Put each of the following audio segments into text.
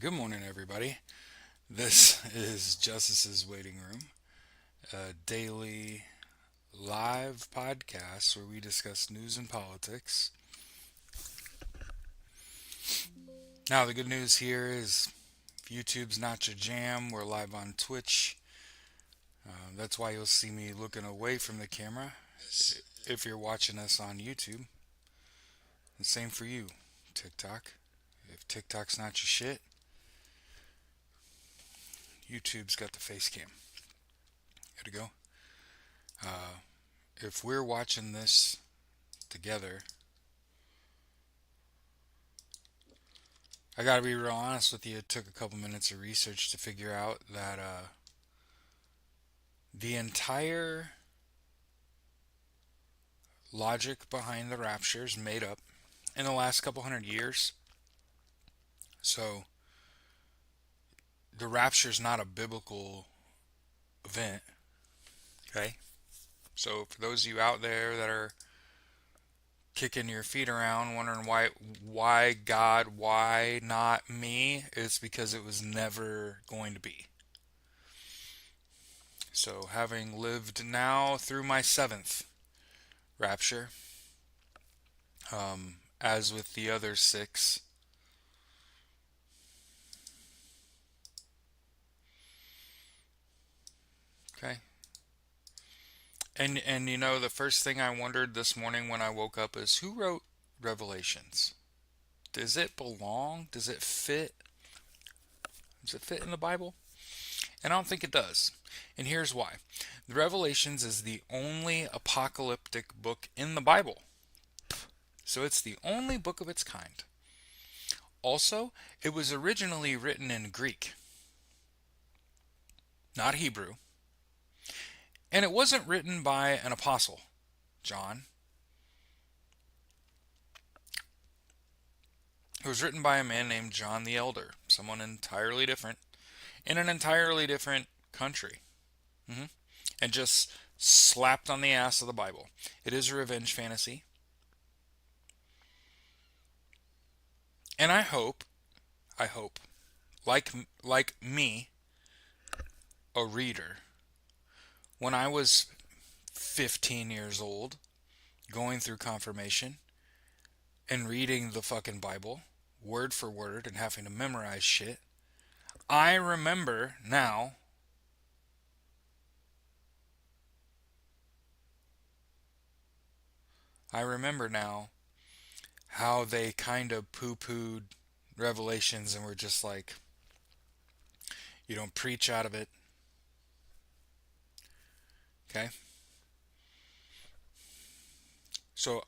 Good morning, everybody. This is Justice's Waiting Room, a daily live podcast where we discuss news and politics. Now, the good news here is if YouTube's not your jam, we're live on Twitch. That's why you'll see me looking away from the camera if you're watching us on YouTube. The same for you, TikTok. If TikTok's not your shit, YouTube's got the face cam. Here to go. If we're watching this together, I gotta be real honest with you. It took a couple minutes of research to figure out that the entire logic behind the rapture is made up in the last couple hundred years. So the rapture is not a biblical event. Okay, so for those of you out there that are kicking your feet around, wondering why God, why not me, it's because it was never going to be. So, having lived now through my seventh rapture, as with the other six, okay. And the first thing I wondered this morning when I woke up is who wrote Revelations? Does it belong? Does it fit? Does it fit in the Bible? And I don't think it does. And here's why. The Revelations is the only apocalyptic book in the Bible. So it's the only book of its kind. Also, it was originally written in Greek, not Hebrew. And it wasn't written by an apostle, John. It was written by a man named John the Elder, someone entirely different, in an entirely different country. hmm And just slapped on the ass of the Bible. It is a revenge fantasy. And I hope, like me, a reader, when I was 15 years old, going through confirmation and reading the fucking Bible, word for word, and having to memorize shit, I remember now I remember now how they kind of poo-pooed Revelations and were just like, you don't preach out of it. Okay? So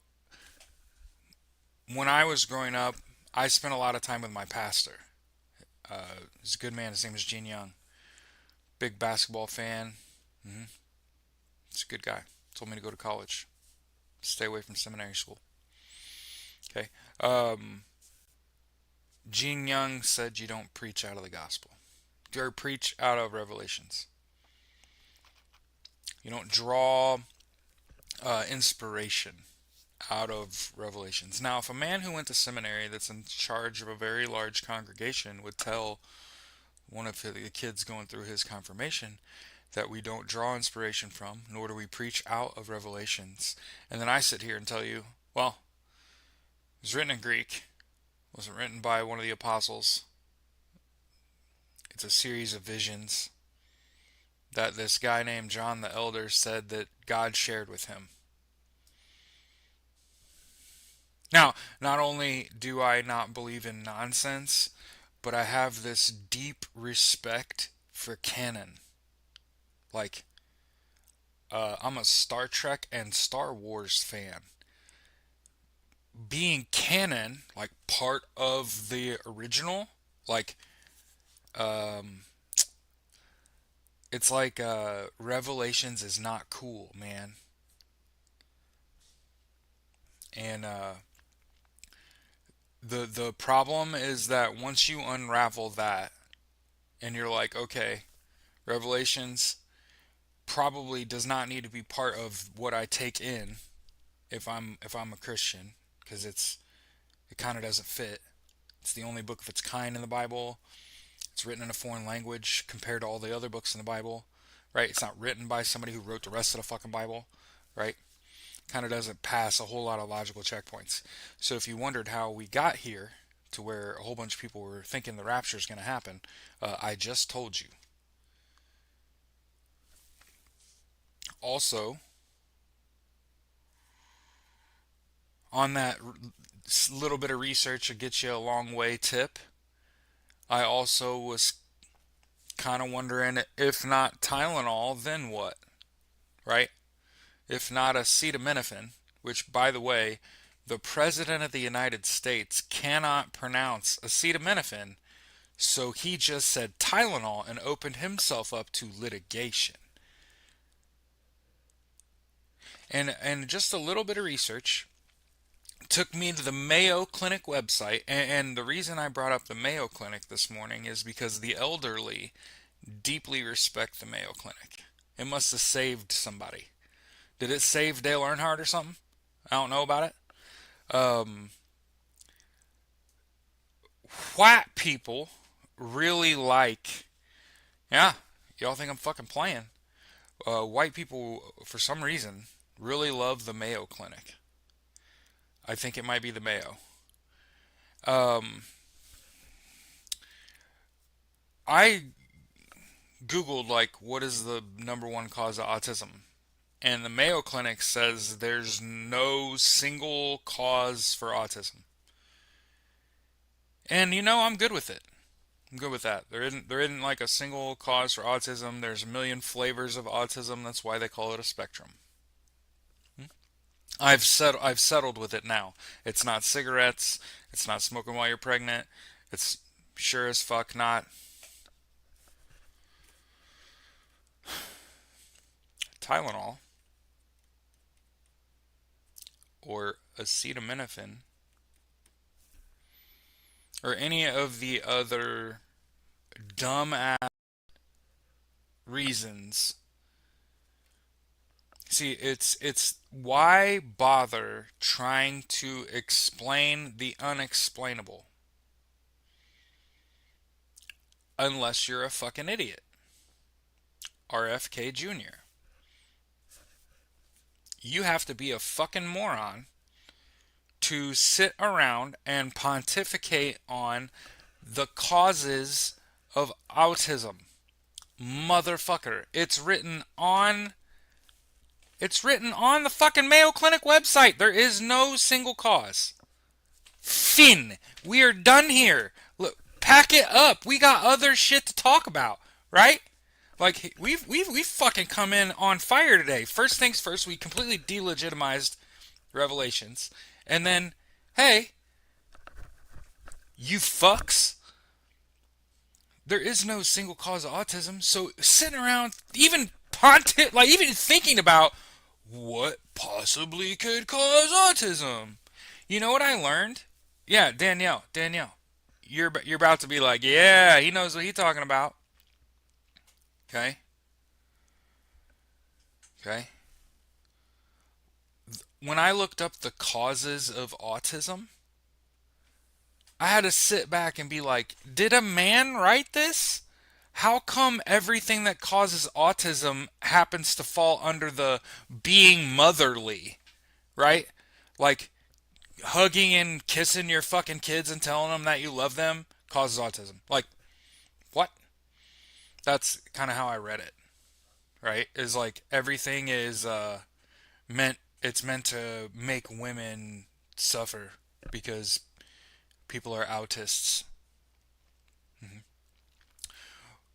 when I was growing up, I spent a lot of time with my pastor. He's a good man. His name is Gene Young. Big basketball fan. hmm He's a good guy. Told me to go to college. Stay away from seminary school. Okay. Um, Gene Young said you don't preach out of the gospel. Or preach out of Revelations. You don't draw inspiration out of Revelations. Now, if a man who went to seminary that's in charge of a very large congregation would tell one of the kids going through his confirmation that we don't draw inspiration from, nor do we preach out of Revelations, and then I sit here and tell you, well, it was written in Greek, it wasn't written by one of the apostles, it's a series of visions that this guy named John the Elder said that God shared with him. Now, not only do I not believe in nonsense, but I have this deep respect for canon. Like, I'm a Star Trek and Star Wars fan. Being canon, like part of the original, like, um, it's like Revelations is not cool, man. And the problem is that once you unravel that, and you're like, okay, Revelations probably does not need to be part of what I take in if I'm a Christian, because it kind of doesn't fit. It's the only book of its kind in the Bible. It's written in a foreign language compared to all the other books in the Bible, right? It's not written by somebody who wrote the rest of the fucking Bible, right? Kind of doesn't pass a whole lot of logical checkpoints. So if you wondered how we got here to where a whole bunch of people were thinking the rapture is going to happen, I just told you. Also, on that little bit of research to get you a long way tip, I also was kind of wondering, if not Tylenol, then what, right? If not acetaminophen, which, by the way, the President of the United States cannot pronounce acetaminophen, so he just said Tylenol and opened himself up to litigation. And just a little bit of research took me to the Mayo Clinic website, and the reason I brought up the Mayo Clinic this morning is because the elderly deeply respect the Mayo Clinic. It must have saved somebody. Did it save Dale Earnhardt or something? I don't know about it. White people really like. Yeah, y'all think I'm fucking playing. White people, for some reason, really love the Mayo Clinic. I think it might be the Mayo. Um, I Googled, like, what is the number one cause of autism? And the Mayo Clinic says there's no single cause for autism. And I'm good with it. I'm good with that. There isn't like a single cause for autism. There's a million flavors of autism. That's why they call it a spectrum. Hmm? I've settled with it now. It's not cigarettes. It's not smoking while you're pregnant. It's sure as fuck not Tylenol or acetaminophen or any of the other dumbass reasons. See, it's why bother trying to explain the unexplainable unless you're a fucking idiot. RFK Jr. You have to be a fucking moron to sit around and pontificate on the causes of autism. Motherfucker, it's written on the fucking Mayo Clinic website. There is no single cause. Finn, we are done here. Look, pack it up. We got other shit to talk about, right? Like we've fucking come in on fire today. First things first, we completely delegitimized Revelations, and then, hey, you fucks, there is no single cause of autism. So sitting around, even thinking about what possibly could cause autism. You know what I learned? Yeah, Danielle, you're about to be like, yeah, he knows what he's talking about. Okay, okay. When I looked up the causes of autism, I had to sit back and be like, did a man write this? How come everything that causes autism happens to fall under the being motherly, right? Like hugging and kissing your fucking kids and telling them that you love them causes autism. Like, what? That's kind of how I read it, right? Is like everything is it's meant to make women suffer because people are autists.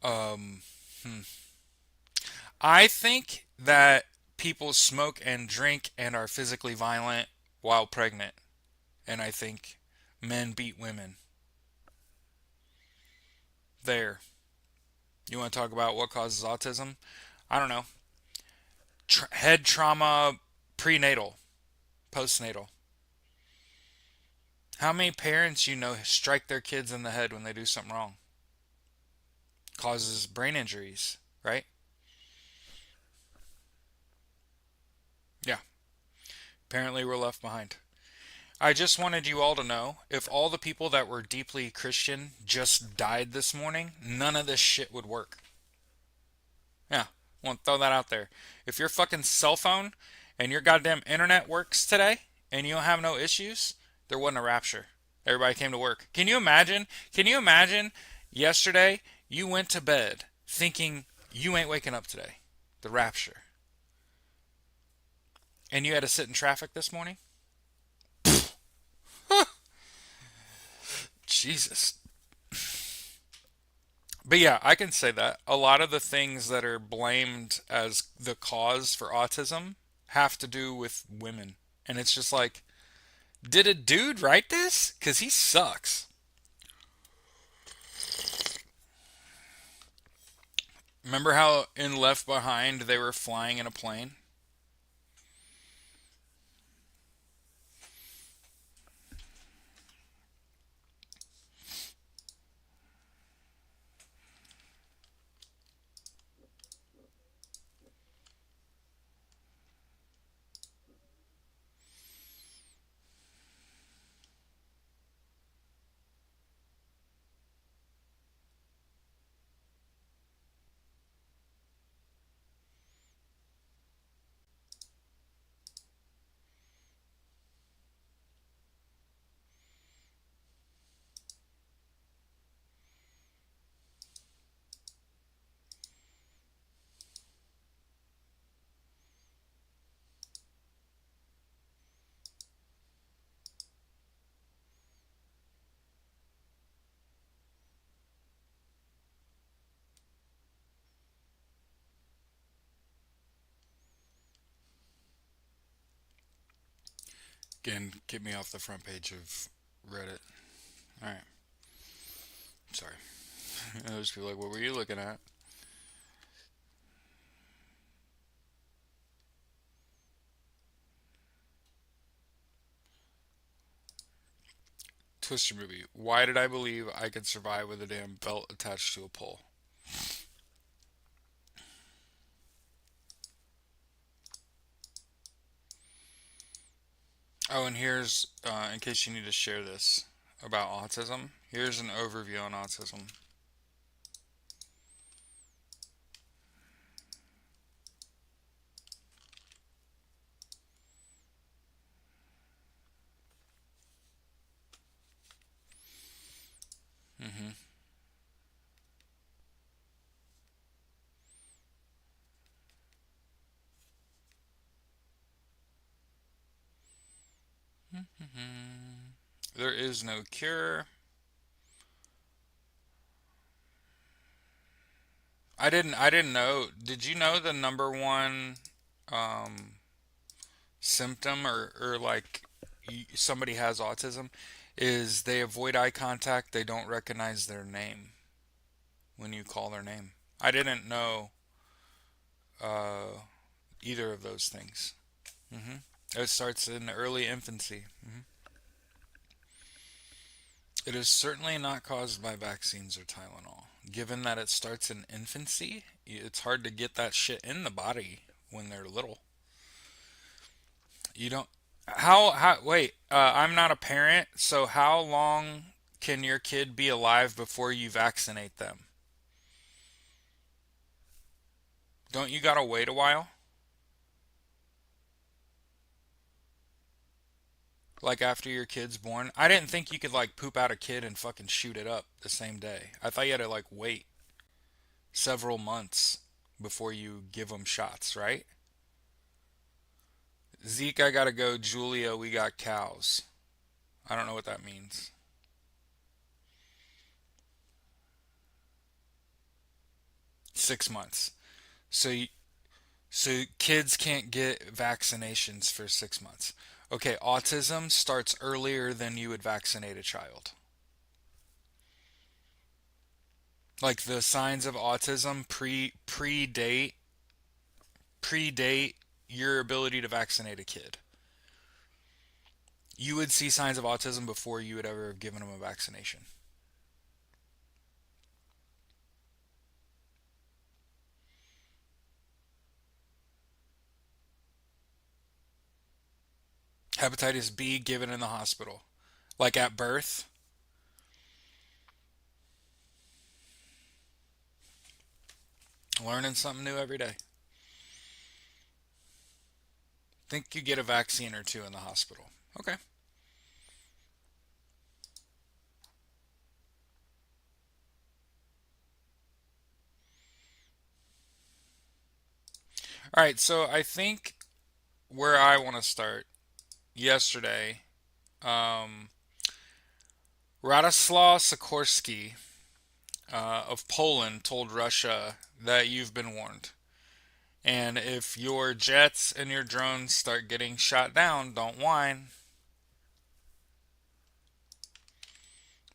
Um, hmm. I think that people smoke and drink and are physically violent while pregnant, and I think men beat women. There. You want to talk about what causes autism? I don't know. Head trauma, prenatal, postnatal. How many parents strike their kids in the head when they do something wrong? Causes brain injuries, right? Yeah. Apparently we're left behind. I just wanted you all to know if all the people that were deeply Christian just died this morning, none of this shit would work. Yeah, want to throw that out there. If your fucking cell phone and your goddamn internet works today and you don't have no issues, there wasn't a rapture. Everybody came to work. Can you imagine? Can you imagine yesterday you went to bed thinking you ain't waking up today? The rapture. And you had to sit in traffic this morning? Jesus. But yeah, I can say that. A lot of the things that are blamed as the cause for autism have to do with women. And it's just like, did a dude write this? Because he sucks. Remember how in Left Behind they were flying in a plane? Again, get me off the front page of Reddit. Alright, sorry. Those people like, what were you looking at? Twister movie. Why did I believe I could survive with a damn belt attached to a pole? Oh, and here's, in case you need to share this about autism, here's an overview on autism. Mm-hmm. Mm-hmm. There is no cure. I didn't know. Did you know the number one um, symptom or like somebody has autism is they avoid eye contact, they don't recognize their name when you call their name. I didn't know uh, either of those things. Hmm. It starts in early infancy. Hmm. It is certainly not caused by vaccines or Tylenol. Given that it starts in infancy, it's hard to get that shit in the body when they're little. You don't. Wait, I'm not a parent, so how long can your kid be alive before you vaccinate them? Don't you gotta wait a while? Like after your kid's born? I didn't think you could like poop out a kid and fucking shoot it up the same day. I thought you had to like wait several months before you give them shots, right? Zeke, I gotta go. Julia, we got cows. I don't know what that means. 6 months. So, so kids can't get vaccinations for 6 months. Okay, autism starts earlier than you would vaccinate a child. Like the signs of autism predate your ability to vaccinate a kid. You would see signs of autism before you would ever have given them a vaccination. Hepatitis B given in the hospital, like at birth. Learning something new every day. Think you get a vaccine or two in the hospital. Okay. All right, so I think where I want to start yesterday, um, Radoslaw Sikorski of Poland told Russia that you've been warned. And if your jets and your drones start getting shot down, don't whine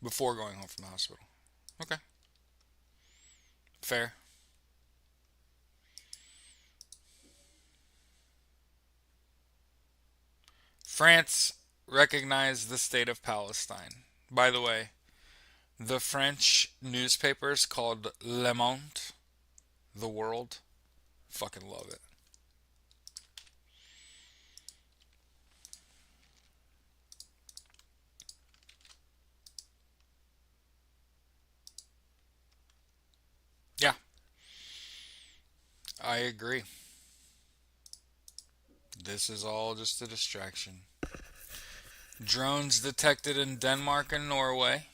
before going home from the hospital. Okay, fair. France recognized the state of Palestine. By the way, the French newspapers called Le Monde, the world. Fucking love it. Yeah, I agree. This is all just a distraction. Drones detected in Denmark and Norway.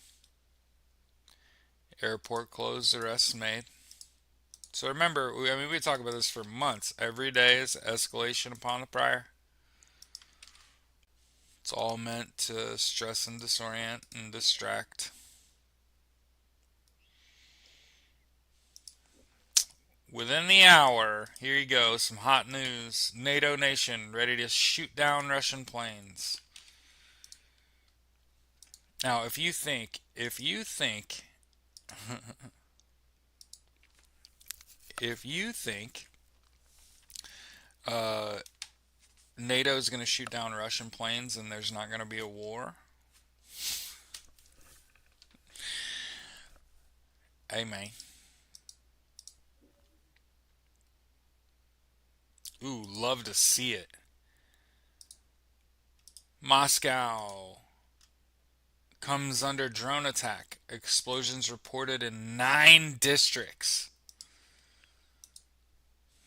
Airport closed, arrests made. So remember, we talk about this for months. Every day is escalation upon the prior. It's all meant to stress and disorient and distract. Within the hour, here you go, some hot news. NATO nation ready to shoot down Russian planes. Now, if you think uh, NATO is going to shoot down Russian planes and there's not going to be a war, hey man, ooh, love to see it. Moscow comes under drone attack. Explosions reported in 9 districts.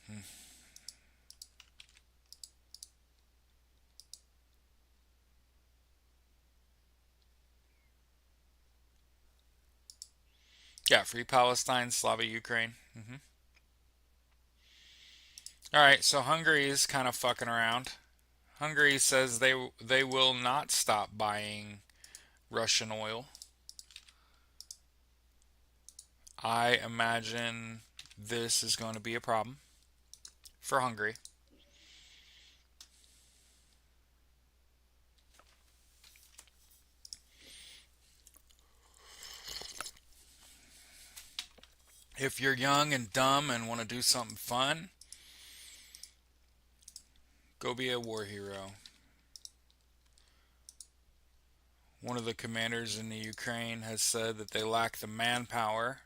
Hmm. Yeah, Free Palestine, Slava Ukraine. All right, so Hungary is kind of fucking around. Hungary says they will not stop buying Russian oil. I imagine this is going to be a problem for Hungary. If you're young and dumb and want to do something fun, go be a war hero. One of the commanders in the Ukraine has said that they lack the manpower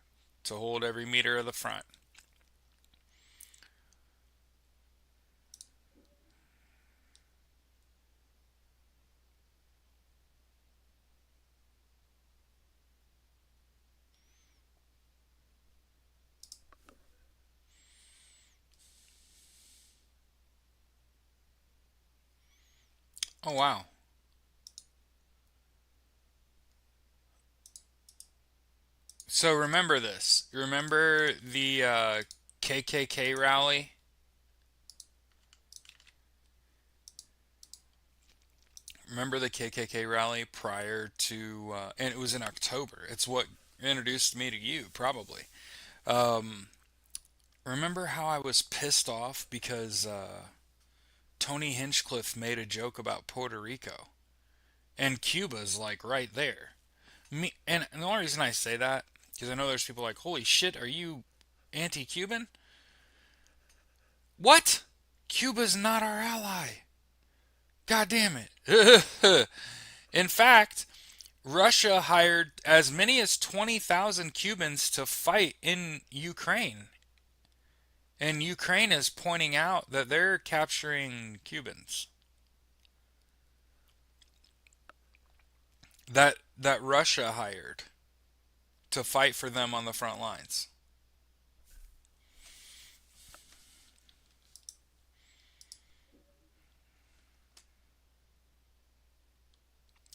to hold every meter of the front. Oh wow. So remember this. Remember the KKK rally? Remember the KKK rally prior to, and it was in October. It's what introduced me to you, probably. Um, remember how I was pissed off because Tony Hinchcliffe made a joke about Puerto Rico, and Cuba's like right there. And the only reason I say that because I know there's people like, holy shit, are you anti-Cuban? What? Cuba's not our ally. God damn it. In fact, Russia hired as many as 20,000 Cubans to fight in Ukraine. And Ukraine is pointing out that they're capturing Cubans. that Russia hired to fight for them on the front lines.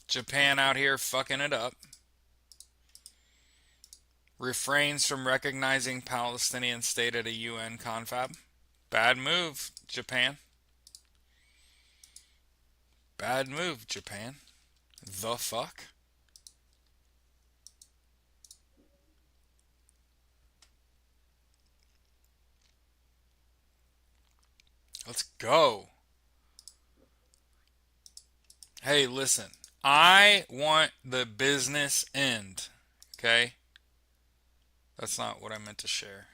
Japan out here fucking it up. Refrains from recognizing Palestinian state at a UN confab. Bad move, Japan. Bad move, Japan. The fuck? Let's go. Hey, listen. I want the business end. Okay? That's not what I meant to share.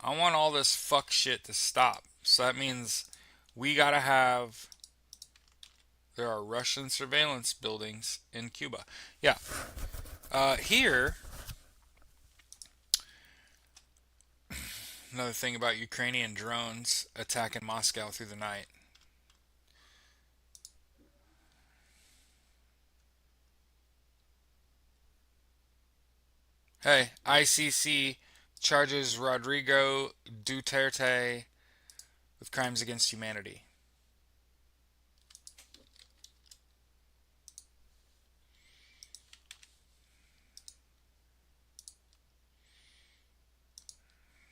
I want all this fuck shit to stop. So that means we gotta have. There are Russian surveillance buildings in Cuba. Yeah. Here, another thing about Ukrainian drones attacking Moscow through the night. Hey, ICC charges Rodrigo Duterte with crimes against humanity.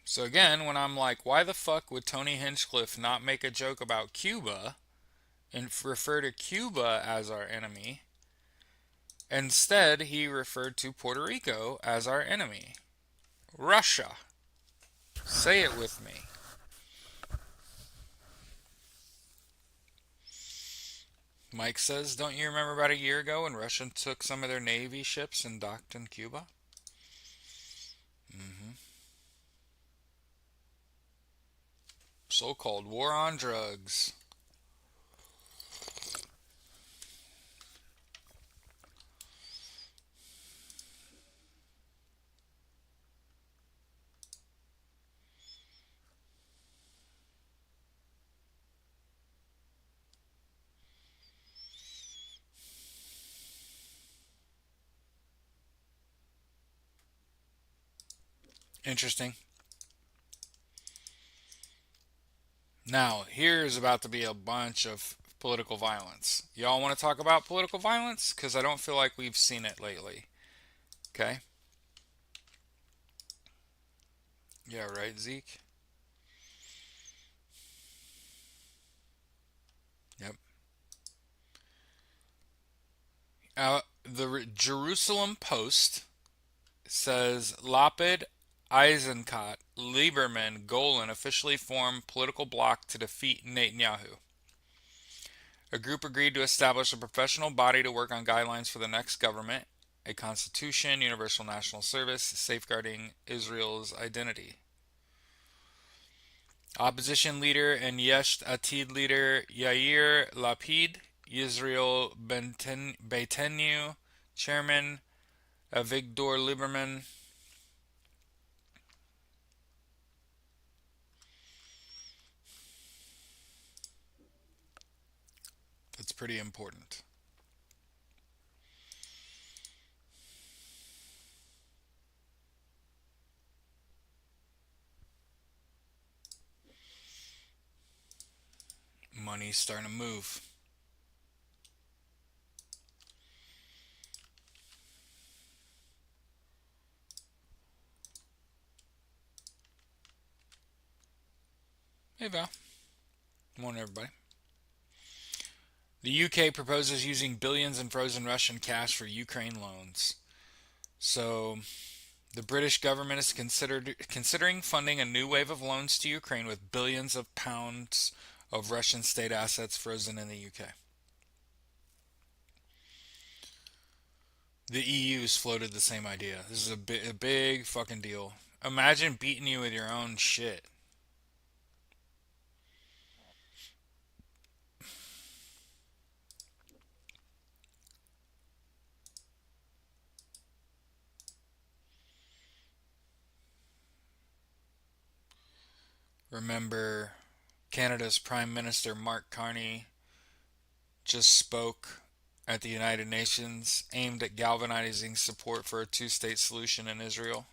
So again, when I'm like, why the fuck would Tony Hinchcliffe not make a joke about Cuba and refer to Cuba as our enemy? Instead, he referred to Puerto Rico as our enemy. Russia. Say it with me. Mike says, don't you remember about a year ago when Russia took some of their Navy ships and docked in Cuba? Mm-hmm. So-called war on drugs. Interesting. Now, here's about to be a bunch of political violence. Y'all want to talk about political violence? Because I don't feel like we've seen it lately. Okay? Yeah, right, Zeke? Yep. The Jerusalem Post says Lapid, Eisenkot, Lieberman, Golan officially form political bloc to defeat Netanyahu. A group agreed to establish a professional body to work on guidelines for the next government, a constitution, universal national service, safeguarding Israel's identity. Opposition leader and Yesh Atid leader Yair Lapid, Yisrael Beitenu chairman Avigdor Lieberman. That's pretty important. Money's starting to move. Hey Val. Morning everybody. The UK proposes using billions in frozen Russian cash for Ukraine loans. So the British government is considering funding a new wave of loans to Ukraine with billions of pounds of Russian state assets frozen in the UK. The EU's floated the same idea. This is a big fucking deal. Imagine beating you with your own shit. Remember Canada's Prime Minister Mark Carney just spoke at the United Nations aimed at galvanizing support for a two-state solution in Israel.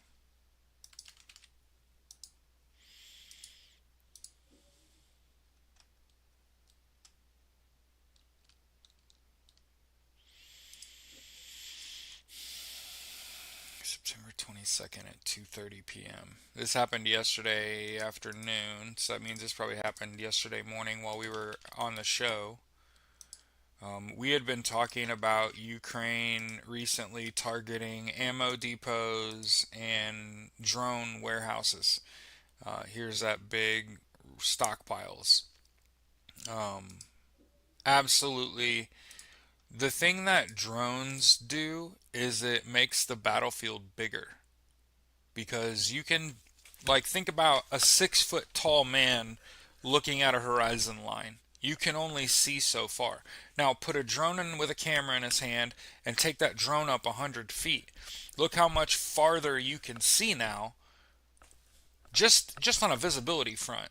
September 22nd at 2:30 p.m. This happened yesterday afternoon, so that means this probably happened yesterday morning while we were on the show. We had been talking about Ukraine recently targeting ammo depots and drone warehouses. Here's that big stockpiles. Um, Absolutely. The thing that drones do is it makes the battlefield bigger because you can, like, think about a 6 foot tall man looking at a horizon line. You can only see so far. Now put a drone in with a camera in his hand and take that drone up 100 feet. Look how much farther you can see now, just on a visibility front.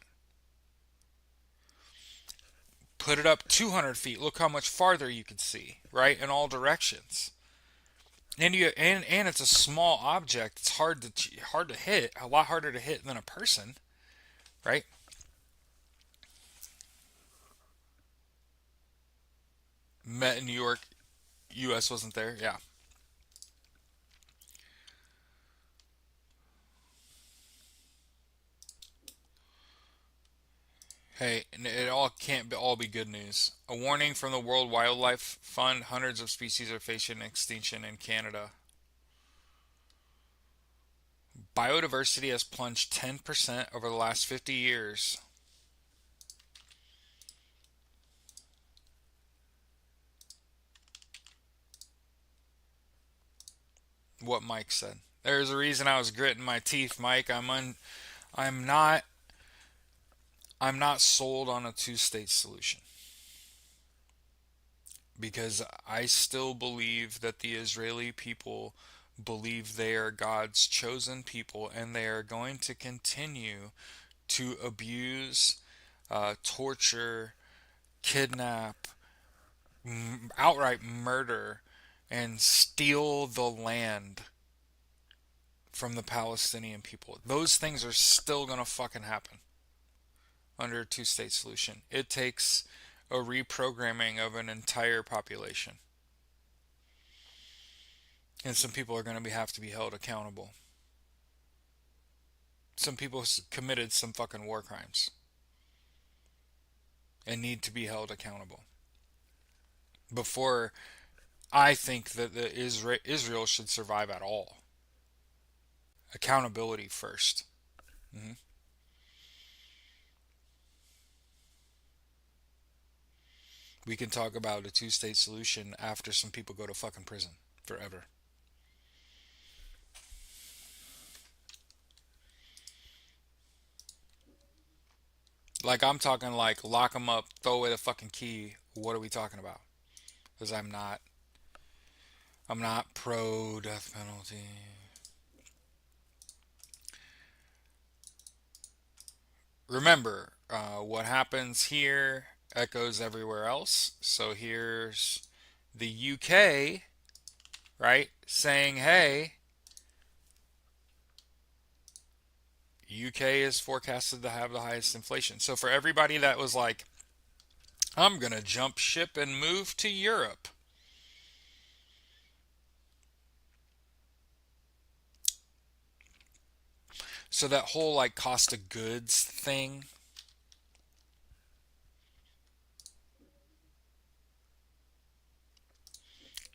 Put it up 200 feet. Look how much farther you can see, right, in all directions. And it's a small object. It's hard to hit. A lot harder to hit than a person, right? Met in New York. U.S. wasn't there. Yeah. Hey, it all can't be, all be good news. A warning from the World Wildlife Fund: hundreds of species are facing extinction in Canada. Biodiversity has plunged 10% over the last 50 years. What Mike said. There's a reason I was gritting my teeth, Mike. I'm not I'm not sold on a two-state solution because I still believe that the Israeli people believe they are God's chosen people and they are going to continue to abuse, torture, kidnap, outright murder, and steal the land from the Palestinian people. Those things are still going to fucking happen under a two state solution. It takes a reprogramming of an entire population. And some people are going to have to be held accountable. Some people committed some fucking war crimes and need to be held accountable. Before I think that Israel should survive at all. Accountability first. Mm-hmm. We can talk about a two-state solution after some people go to fucking prison forever. Like I'm talking like lock them up, throw away the fucking key. What are we talking about? Because I'm not pro death penalty. Remember, what happens here echoes everywhere else. So here's the UK, right, saying, hey, UK is forecasted to have the highest inflation. So for everybody that was like, I'm going to jump ship and move to Europe. So that whole like cost of goods thing,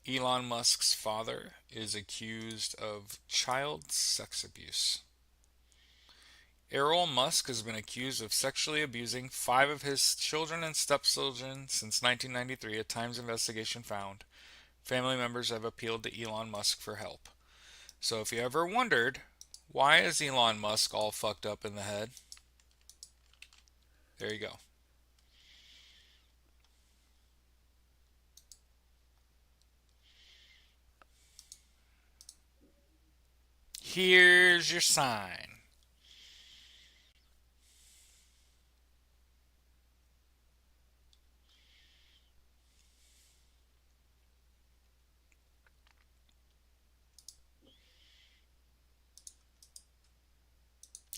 Elon Musk's father is accused of child sex abuse. Errol Musk has been accused of sexually abusing five of his children and stepchildren since 1993, a Times investigation found. Family members have appealed to Elon Musk for help. So if you ever wondered, why is Elon Musk all fucked up in the head? There you go. Here's your sign.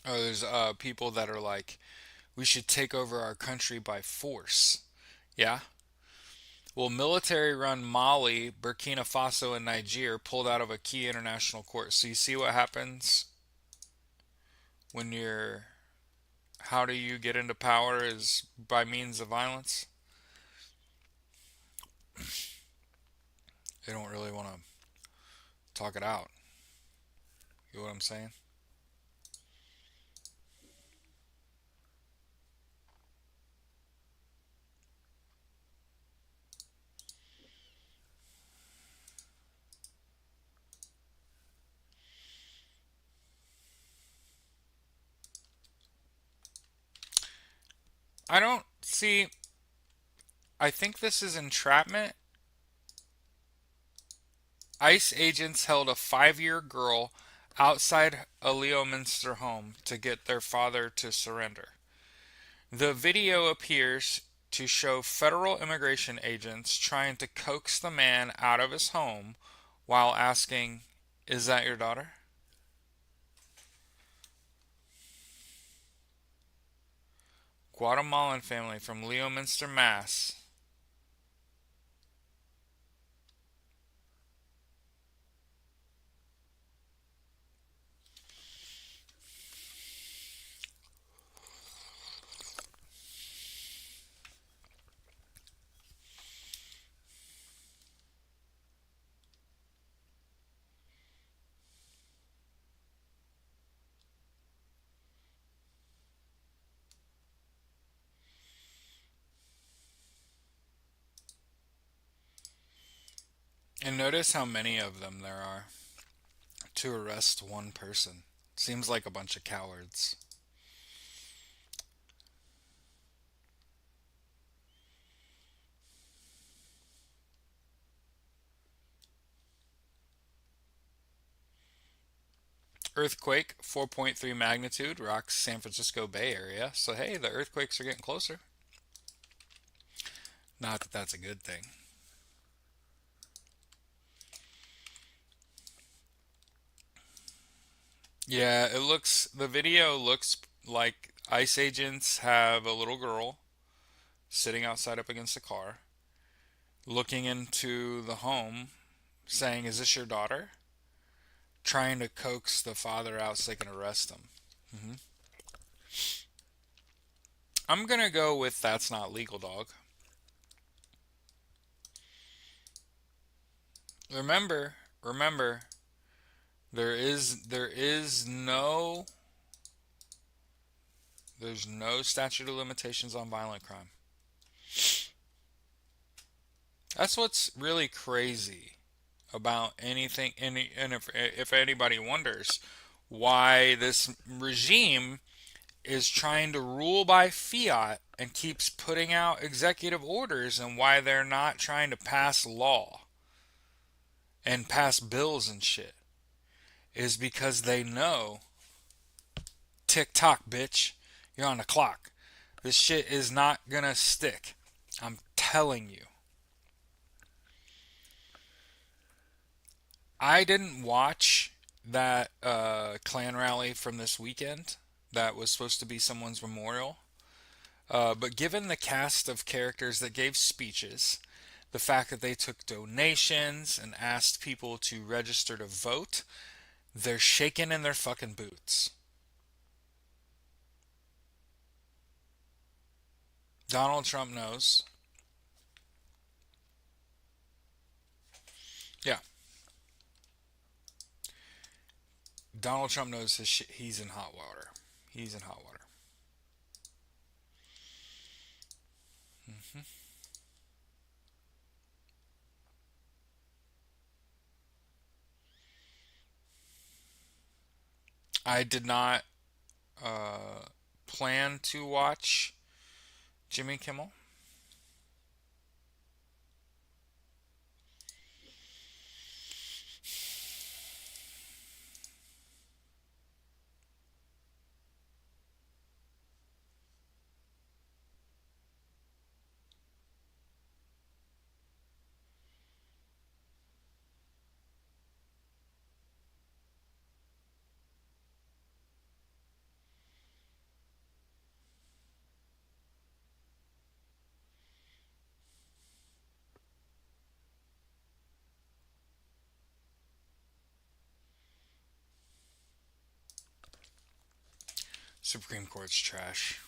Or there's people that are like, we should take over our country by force. Yeah? Well, military run Mali, Burkina Faso, and Niger pulled out of a key international court. So you see what happens when you're. How do you get into power is by means of violence? They don't really want to talk it out. You know what I'm saying? I don't see. I think this is entrapment. ICE agents held a 5-year girl outside a Leominster home to get their father to surrender. The video appears to show federal immigration agents trying to coax the man out of his home while asking, "Is that your daughter?" Guatemalan family from Leominster, Mass. And notice how many of them there are to arrest one person. Seems like a bunch of cowards. Earthquake, 4.3 magnitude, rocks San Francisco Bay Area. So, hey, the earthquakes are getting closer. Not that that's a good thing. Yeah, the video looks like ICE agents have a little girl sitting outside up against a car, looking into the home, saying, "Is this your daughter?" Trying to coax the father out so they can arrest him. hmm I'm gonna go with that's not legal, dog. Remember, there's no statute of limitations on violent crime. That's what's really crazy about anything. And if anybody wonders why this regime is trying to rule by fiat and keeps putting out executive orders and why they're not trying to pass law and pass bills and shit is because they know tick tock, bitch. You're on the clock. This shit is not gonna stick. I'm telling you. I didn't watch that Klan rally from this weekend that was supposed to be someone's memorial. But given the cast of characters that gave speeches, the fact that they took donations and asked people to register to vote, they're shaking in their fucking boots. Donald Trump knows. Yeah, Donald Trump knows his shit. He's in hot water. He's in hot water. hmm I did not uh, plan to watch Jimmy Kimmel. Supreme Court's trash.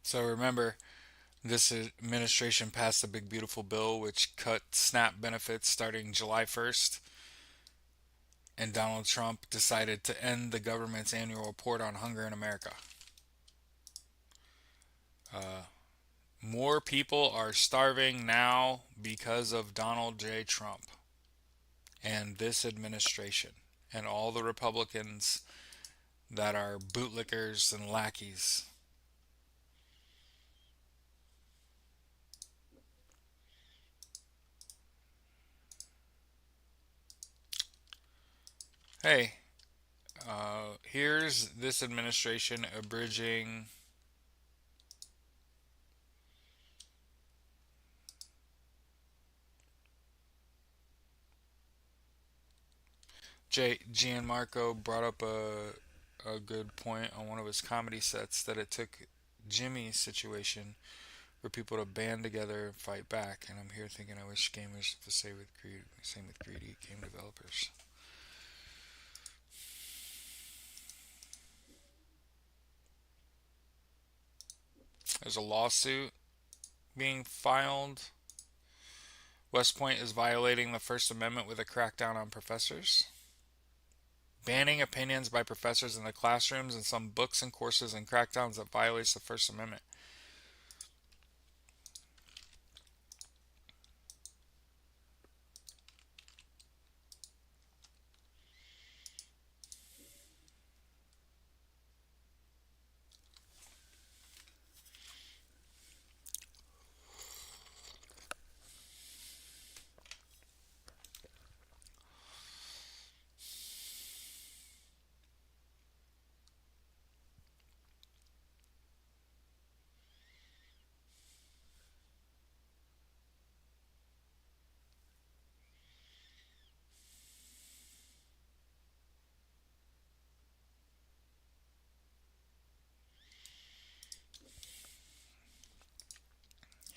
So remember, this administration passed the Big Beautiful Bill, which cut SNAP benefits starting July 1st, and Donald Trump decided to end the government's annual report on hunger in America. Uh, More people are starving now because of Donald J. Trump and this administration and all the Republicans that are bootlickers and lackeys. Hey, here's this administration abridging Gianmarco brought up a good point on one of his comedy sets that it took Jimmy's situation for people to band together and fight back. And I'm here thinking, I wish gamers to say with same with greedy game developers. There's a lawsuit being filed. West Point is violating the First Amendment with a crackdown on professors. Banning opinions by professors in the classrooms and some books and courses and crackdowns that violates the First Amendment.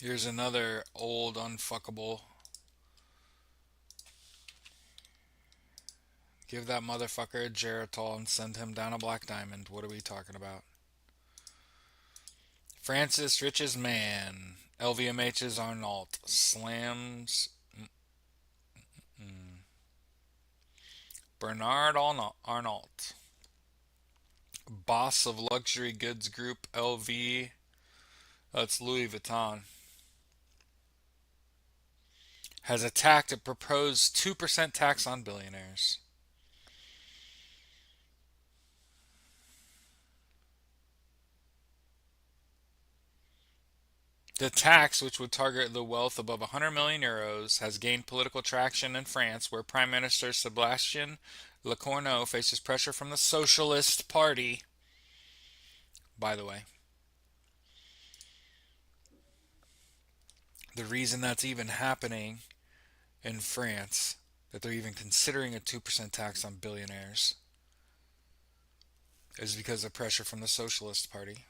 Here's another old unfuckable. Give that motherfucker a Geritol and send him down a black diamond. What are we talking about? Francis Rich's man. LVMH's Arnault. Slams. Mm, Bernard Arnault. Boss of luxury goods group LV. That's Louis Vuitton. Has attacked a proposed 2% tax on billionaires. The tax, which would target the wealth above 100 million euros, has gained political traction in France, where Prime Minister Sébastien Lecornu faces pressure from the Socialist Party. By the way, the reason that's even happening in France, that they're even considering a 2% tax on billionaires, is because of pressure from the Socialist Party.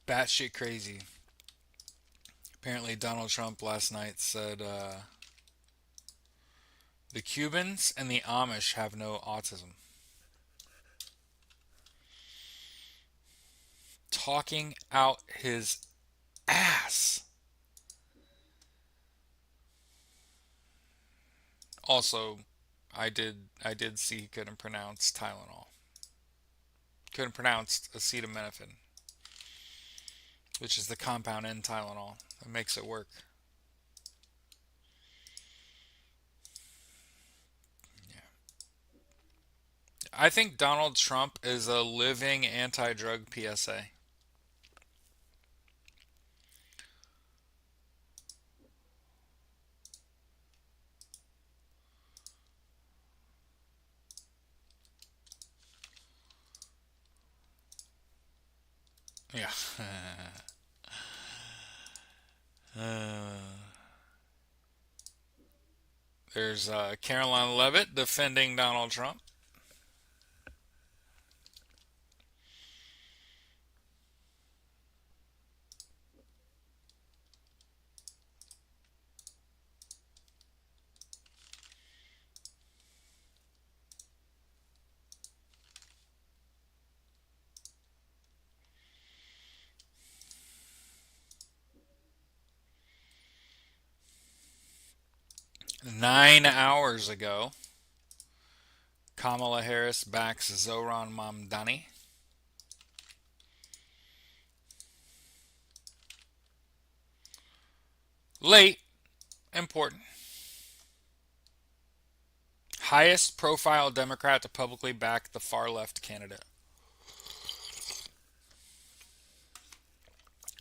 Batshit crazy. Apparently, Donald Trump last night said the Cubans and the Amish have no autism. Talking out his ass. Also, I did see he couldn't pronounce Tylenol. Couldn't pronounce acetaminophen. which is the compound in Tylenol that makes it work. Yeah. I think Donald Trump is a living anti-drug PSA. Yeah. uh, there's Caroline Levitt defending Donald Trump. 9 hours ago, Kamala Harris backs Zohran Mamdani. Late, important. Highest profile Democrat to publicly back the far left candidate.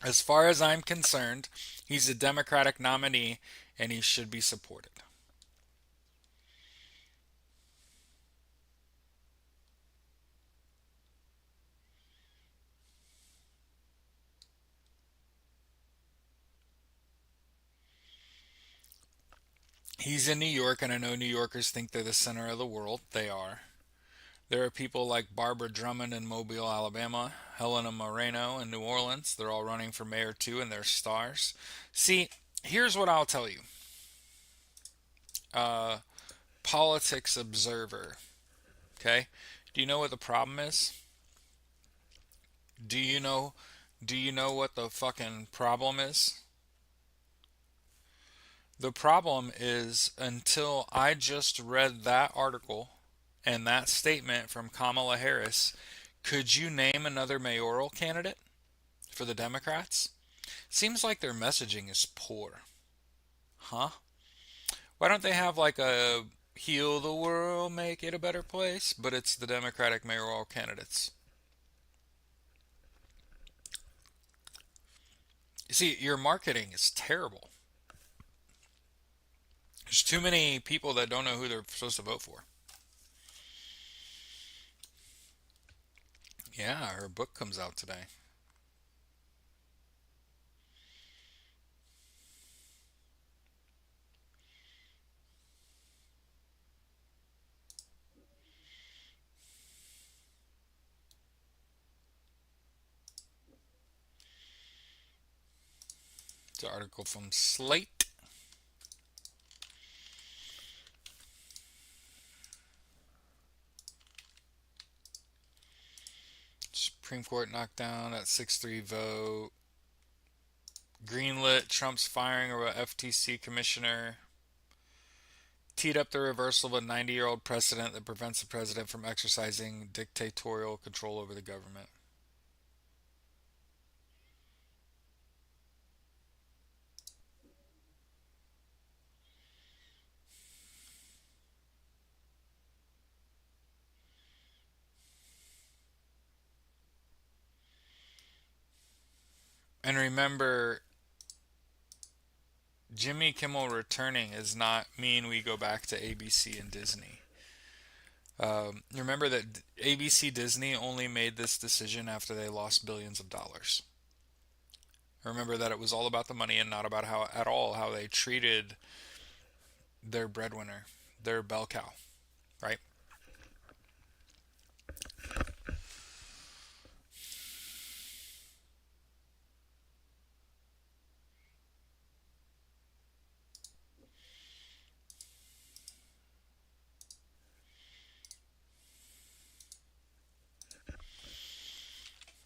As far as I'm concerned, he's a Democratic nominee and he should be supported. He's in New York, and I know New Yorkers think they're the center of the world. They are. There are people like Barbara Drummond in Mobile, Alabama, Helena Moreno in New Orleans. They're all running for mayor too, and they're stars. See, here's what I'll tell you. Uh, Politics observer. Okay? Do you know what the problem is? Do you know do you know what the fucking problem is? The problem is until I just read that article and that statement from Kamala Harris, could you name another mayoral candidate for the Democrats? Seems like their messaging is poor. Huh? Why don't they have like a heal the world, make it a better place, but it's the Democratic mayoral candidates? You see, your marketing is terrible. There's too many people that don't know who they're supposed to vote for. Yeah, her book comes out today. It's an article from Slate. Supreme Court knocked down that 6-3 vote. Greenlit Trump's firing of a FTC commissioner. Teed up the reversal of a 90-year-old precedent that prevents the president from exercising dictatorial control over the government. And remember, Jimmy Kimmel returning does not mean we go back to ABC and Disney. Remember that ABC Disney only made this decision after they lost billions of dollars. Remember that it was all about the money and not about how at all how they treated their breadwinner, their bell cow, right?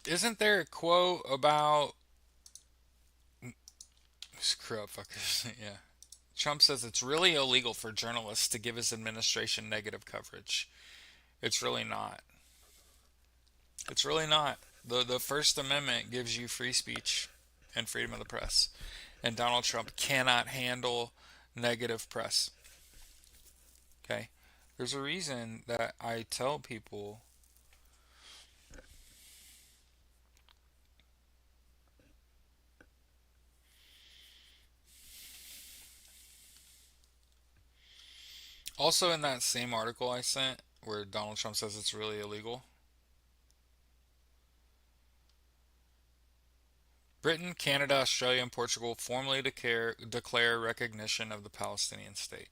Isn't there a quote about screw up fuckers? Yeah. Trump says it's really illegal for journalists to give his administration negative coverage. It's really not. It's really not. The First Amendment gives you free speech. and freedom of the press. And Donald Trump cannot handle negative press. Okay? There's a reason that I tell people. Also, in that same article I sent, where Donald Trump says it's really illegal, Britain, Canada, Australia, and Portugal formally declare recognition of the Palestinian state.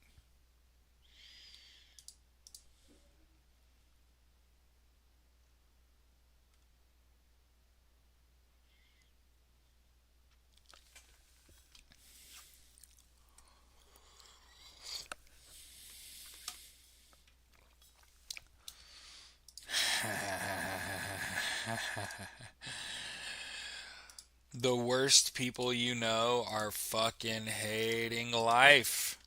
The worst people you know are fucking hating life.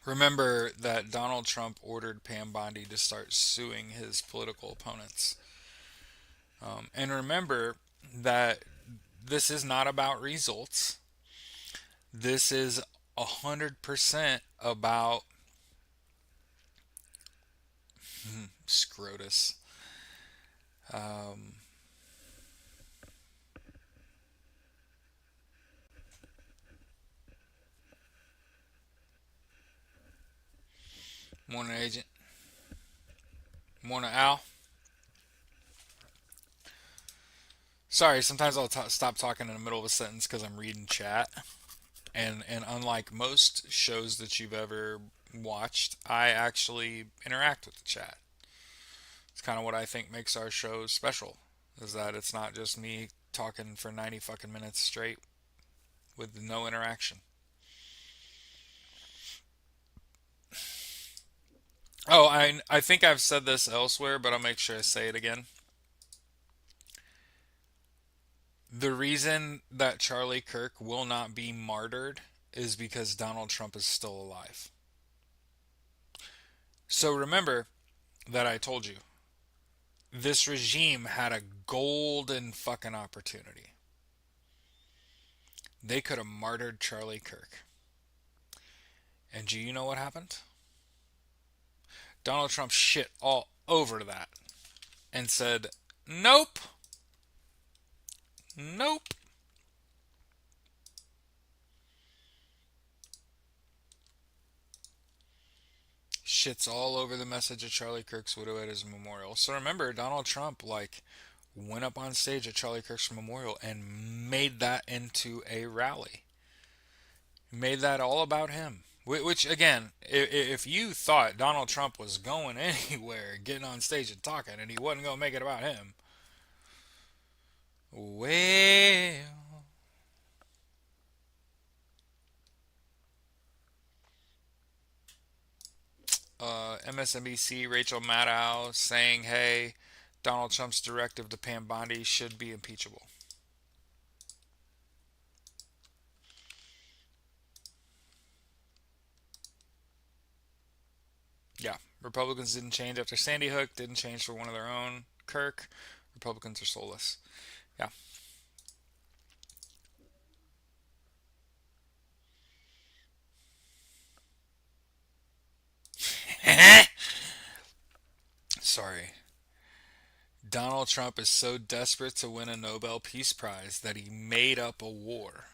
Remember that Donald Trump ordered Pam Bondi to start suing his political opponents. And remember that this is not about results. This is 100% about Scrotus. Um, Morning, Agent. Morning, Al. Sorry, sometimes I'll stop talking in the middle of a sentence because I'm reading chat. And unlike most shows that you've ever watched, I actually interact with the chat. It's kind of what I think makes our show special, is that it's not just me talking for 90 fucking minutes straight with no interaction. Oh, I think I've said this elsewhere, but I'll make sure I say it again. The reason that Charlie Kirk will not be martyred is because Donald Trump is still alive. So remember that I told you this regime had a golden fucking opportunity. They could have martyred Charlie Kirk. And do you know what happened? Donald Trump shit all over that and said, nope, nope. Shits all over the message of Charlie Kirk's widow at his memorial. So remember, Donald Trump, like, went up on stage at Charlie Kirk's memorial and made that into a rally. Made that all about him. Which, again, if you thought Donald Trump was going anywhere, getting on stage and talking, and he wasn't going to make it about him, well, MSNBC, Rachel Maddow saying, hey, Donald Trump's directive to Pam Bondi should be impeachable. Yeah, Republicans didn't change after Sandy Hook, didn't change for one of their own. Kirk, Republicans are soulless. Yeah. Sorry. Donald Trump is so desperate to win a Nobel Peace Prize that he made up a war.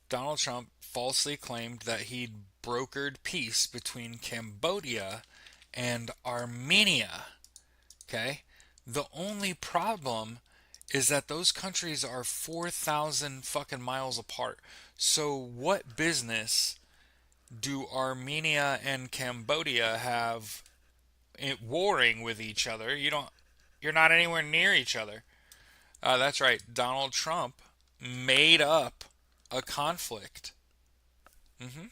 Donald Trump falsely claimed that he'd brokered peace between Cambodia and Armenia. Okay? The only problem is that those countries are 4,000 fucking miles apart. So what business do Armenia and Cambodia have warring with each other? You're not anywhere near each other. That's right. Donald Trump made up a conflict. Hmm.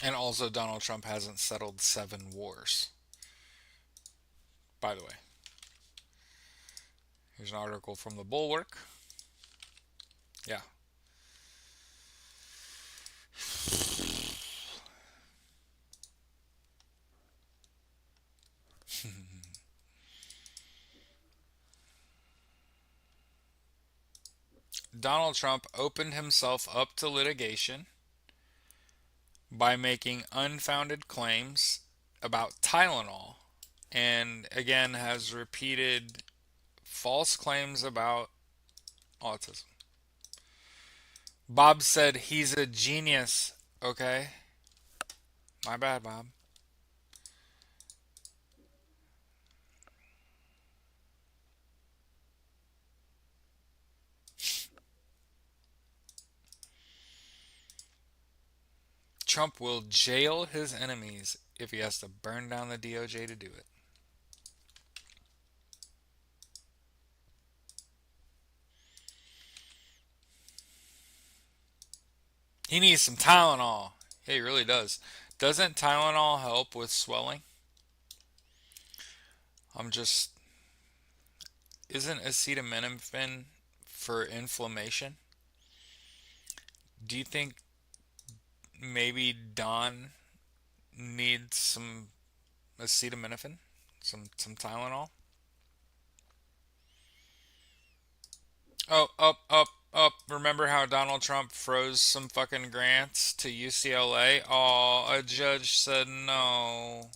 And also, Donald Trump hasn't settled 7 wars, by the way. Here's an article from the Bulwark. Yeah. Donald Trump opened himself up to litigation by making unfounded claims about Tylenol, and again has repeated false claims about autism. Bob said he's a genius. Okay? My bad, Bob. Trump will jail his enemies if he has to burn down the DOJ to do it. He needs some Tylenol. Yeah, he really does. Doesn't Tylenol help with swelling? I'm just. Isn't acetaminophen for inflammation? Do you think maybe Don needs some acetaminophen? Some Tylenol? Oh, up, up, up. Remember how Donald Trump froze some fucking grants to UCLA? Oh, a judge said no.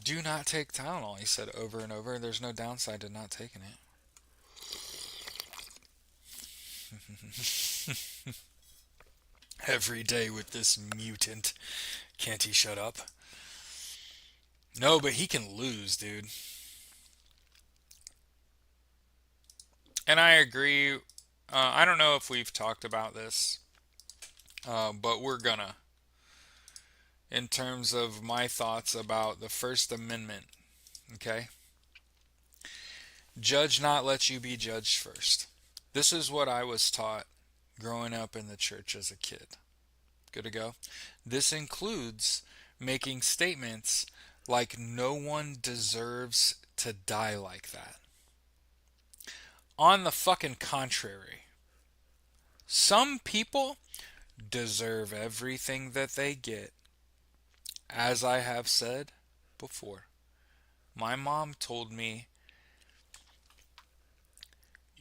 Do not take Tylenol, he said over and over. There's no downside to not taking it. Every day with this mutant. Can't he shut up? No, but he can lose, dude. And I agree. I don't know if we've talked about this, but we're gonna. In terms of my thoughts about the First Amendment, okay? Judge not, let you be judged first. This is what I was taught growing up in the church as a kid. Good to go? This includes making statements like no one deserves to die like that. On the fucking contrary, some people deserve everything that they get. As I have said before, my mom told me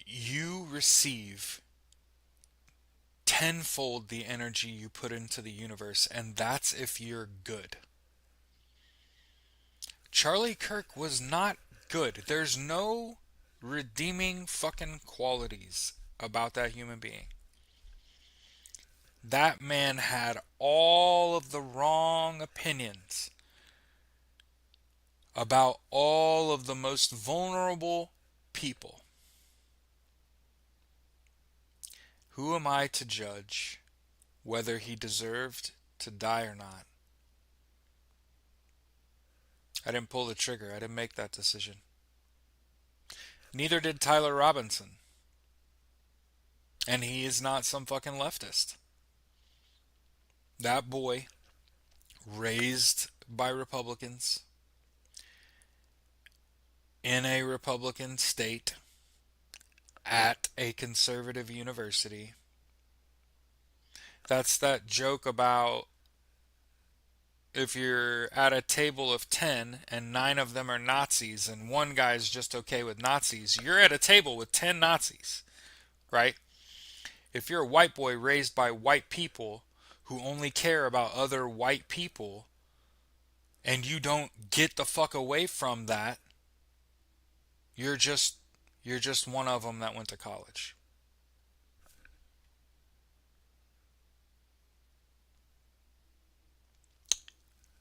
you receive tenfold the energy you put into the universe, and that's if you're good. Charlie Kirk was not good. There's no redeeming fucking qualities about that human being. That man had all of the wrong opinions about all of the most vulnerable people. Who am I to judge whether he deserved to die or not? I didn't pull the trigger. I didn't make that decision. Neither did Tyler Robinson. And he is not some fucking leftist. That boy, raised by Republicans in a Republican state at a conservative university. That's that joke about if you're at a table of 10 and 9 of them are Nazis and one guy's just okay with Nazis, you're at a table with 10 Nazis, right? If you're a white boy raised by white people who only care about other white people and you don't get the fuck away from that, you're just you're just one of them that went to college.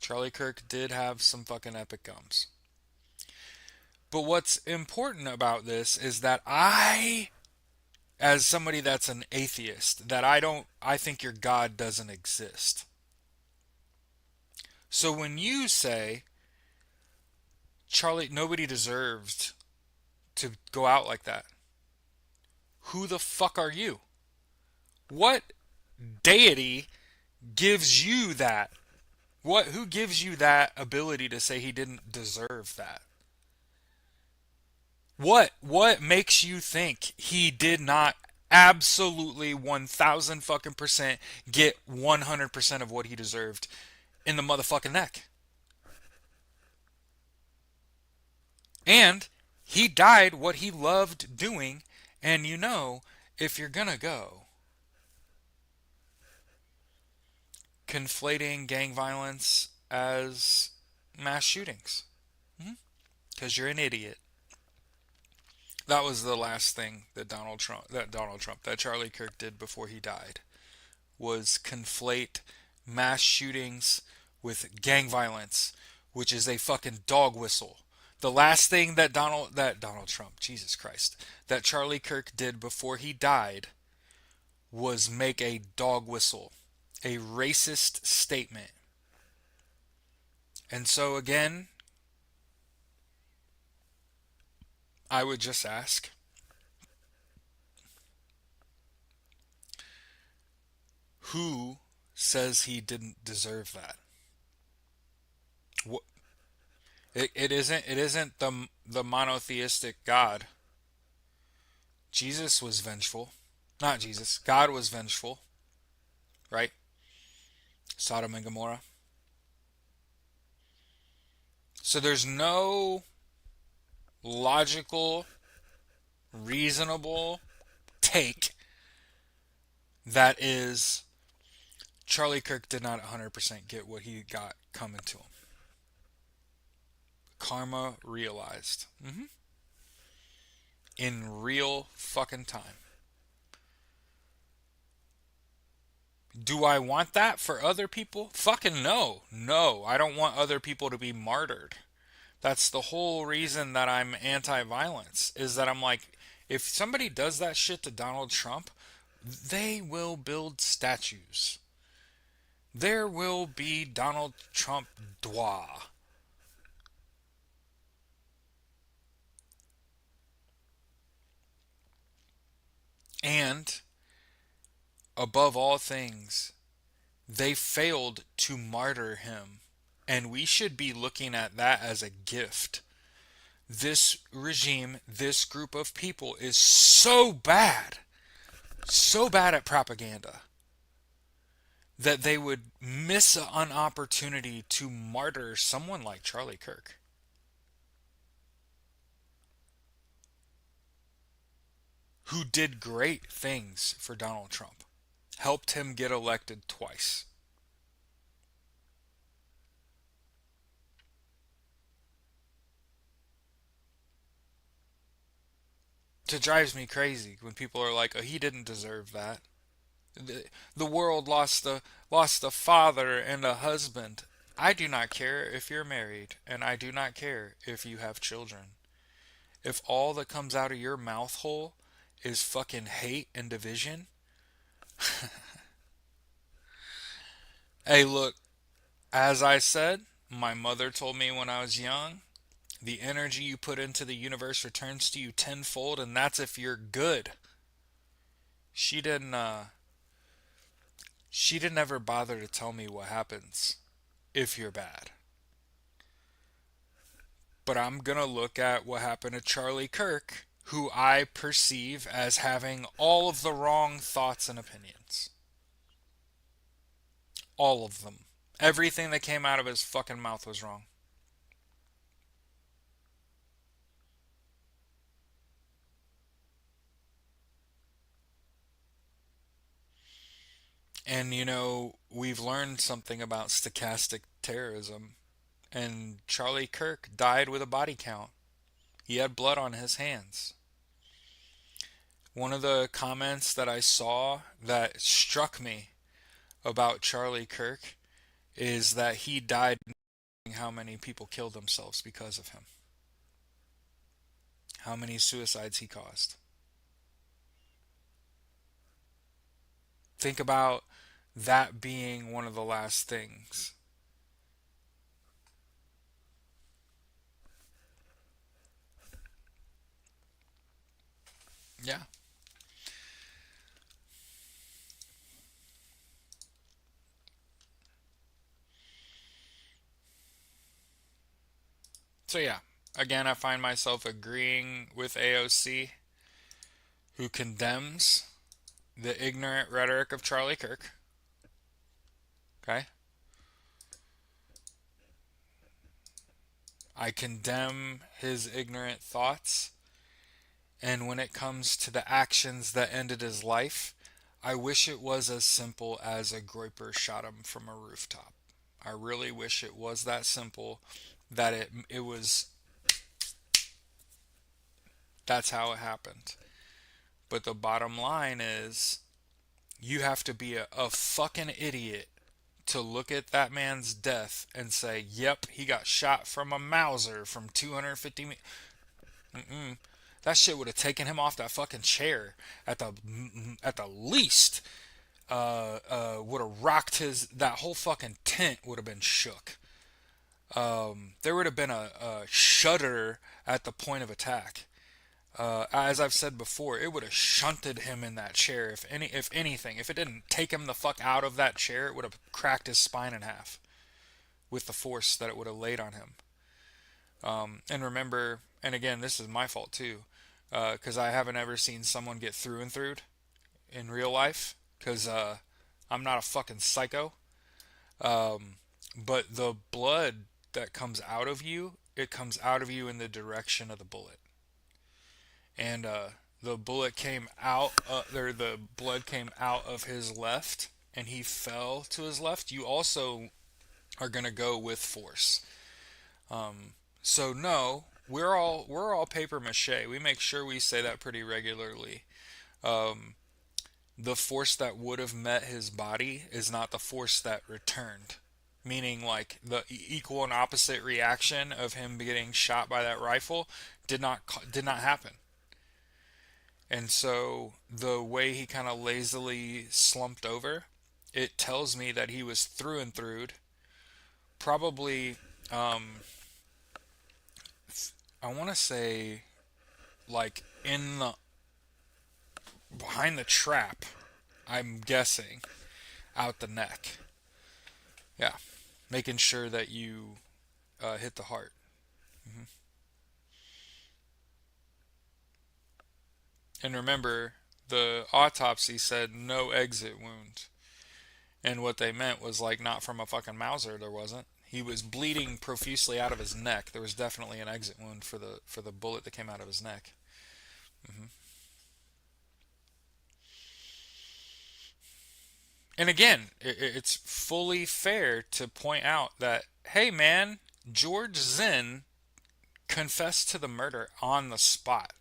Charlie Kirk did have some fucking epic gums. But what's important about this is that as somebody that's an atheist, that I think your God doesn't exist. So when you say, Charlie, nobody deserved to go out like that? Who the fuck are you? What deity gives you that? Who gives you that ability to say he didn't deserve that? What makes you think he did not absolutely 1000 fucking percent get 100% of what he deserved in the motherfucking neck? And he died what he loved doing, and if you're gonna go conflating gang violence as mass shootings, because you're an idiot. That was the last thing that Charlie Kirk did before he died, was conflate mass shootings with gang violence, which is a fucking dog whistle. The last thing that Donald Trump, Jesus Christ, that Charlie Kirk did before he died was make a dog whistle, a racist statement. And so again, I would just ask, who says he didn't deserve that? What, it isn't the monotheistic God. Jesus was vengeful. Not Jesus. God was vengeful, right? Sodom and Gomorrah. So there's no logical, reasonable take that is Charlie Kirk did not 100% get what he got coming to him. Karma realized. In real fucking time. Do I want that for other people? Fucking no. No, I don't want other people to be martyred. That's the whole reason that I'm anti-violence, is that I'm like, if somebody does that shit to Donald Trump, they will build statues. There will be Donald Trump Dwa. And above all things, they failed to martyr him. And we should be looking at that as a gift. This regime, this group of people is so bad at propaganda, that they would miss an opportunity to martyr someone like Charlie Kirk, who did great things for Donald Trump, helped him get elected twice. It drives me crazy when people are like, "Oh, he didn't deserve that." The world lost a father and a husband. I do not care if you're married, and I do not care if you have children. If all that comes out of your mouth hole is fucking hate and division, hey, look, as I said, my mother told me when I was young, the energy you put into the universe returns to you tenfold, and that's if you're good. She didn't she didn't ever bother to tell me what happens if you're bad. But I'm gonna look at what happened to Charlie Kirk, who I perceive as having all of the wrong thoughts and opinions. All of them. Everything that came out of his fucking mouth was wrong. And we've learned something about stochastic terrorism. And Charlie Kirk died with a body count. He had blood on his hands. One of the comments that I saw that struck me about Charlie Kirk is that he died knowing how many people killed themselves because of him. How many suicides he caused. Think about that being one of the last things. Yeah. So yeah, again, I find myself agreeing with AOC, who condemns the ignorant rhetoric of Charlie Kirk. Okay, I condemn his ignorant thoughts, and when it comes to the actions that ended his life, I wish it was as simple as a groyper shot him from a rooftop. I really wish it was that simple, that it was, that's how it happened. But the bottom line is, you have to be a fucking idiot to look at that man's death and say, "Yep, he got shot from a Mauser from 250 meters." Mm-mm. That shit would have taken him off that fucking chair at the least. Would have rocked his, that whole fucking tent would have been shook. There would have been a shudder at the point of attack. As I've said before, it would have shunted him in that chair. If anything, if it didn't take him the fuck out of that chair, it would have cracked his spine in half with the force that it would have laid on him. And remember, and again, this is my fault too, because I haven't ever seen someone get through and through in real life. Because I'm not a fucking psycho. Um, but the blood that comes out of you, it comes out of you in the direction of the bullet. And the bullet came out, or the blood came out of his left, and he fell to his left. You also are gonna go with force. So no, we're all paper mache. We make sure we say that pretty regularly. Um, the force that would have met his body is not the force that returned. Meaning, like, the equal and opposite reaction of him getting shot by that rifle did not happen. And so the way he kind of lazily slumped over, it tells me that he was through and through, probably, um, I want to say, like, in the behind the trap. I'm guessing out the neck. Yeah, making sure that you hit the heart. Hmm. And remember, the autopsy said no exit wound. And what they meant was, like, not from a fucking Mauser. There wasn't. He was bleeding profusely out of his neck. There was definitely an exit wound for the bullet that came out of his neck. Hmm. And again, it's fully fair to point out that, hey man, George Zinn confessed to the murder on the spot.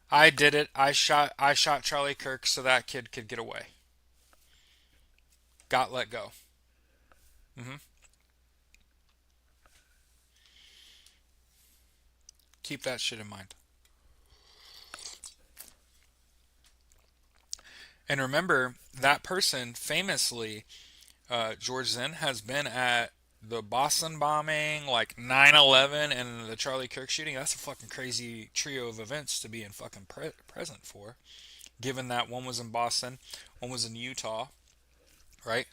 I did it. I shot Charlie Kirk so that kid could get away. Got let go. Hmm. Keep that shit in mind. And remember, that person famously, George Zinn, has been at the Boston bombing, like 9/11, and the Charlie Kirk shooting. That's a fucking crazy trio of events to be in fucking present for. Given that one was in Boston, one was in Utah, right?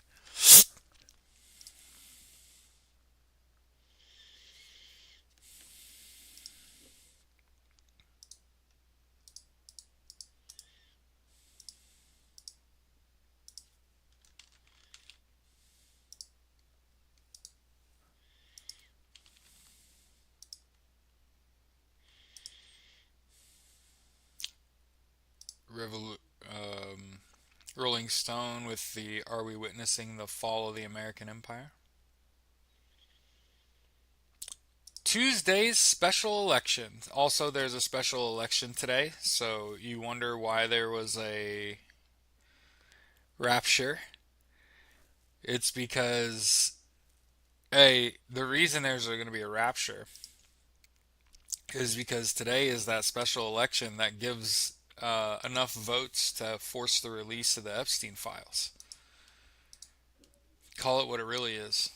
Revolu- um, Rolling Stone with the "Are we witnessing the fall of the American Empire?" Tuesday's special election. Also, there's a special election today, so you wonder why there was a rapture. It's because, hey, the reason there's going to be a rapture is because today is that special election that gives enough votes to force the release of the Epstein files. Call it what it really is.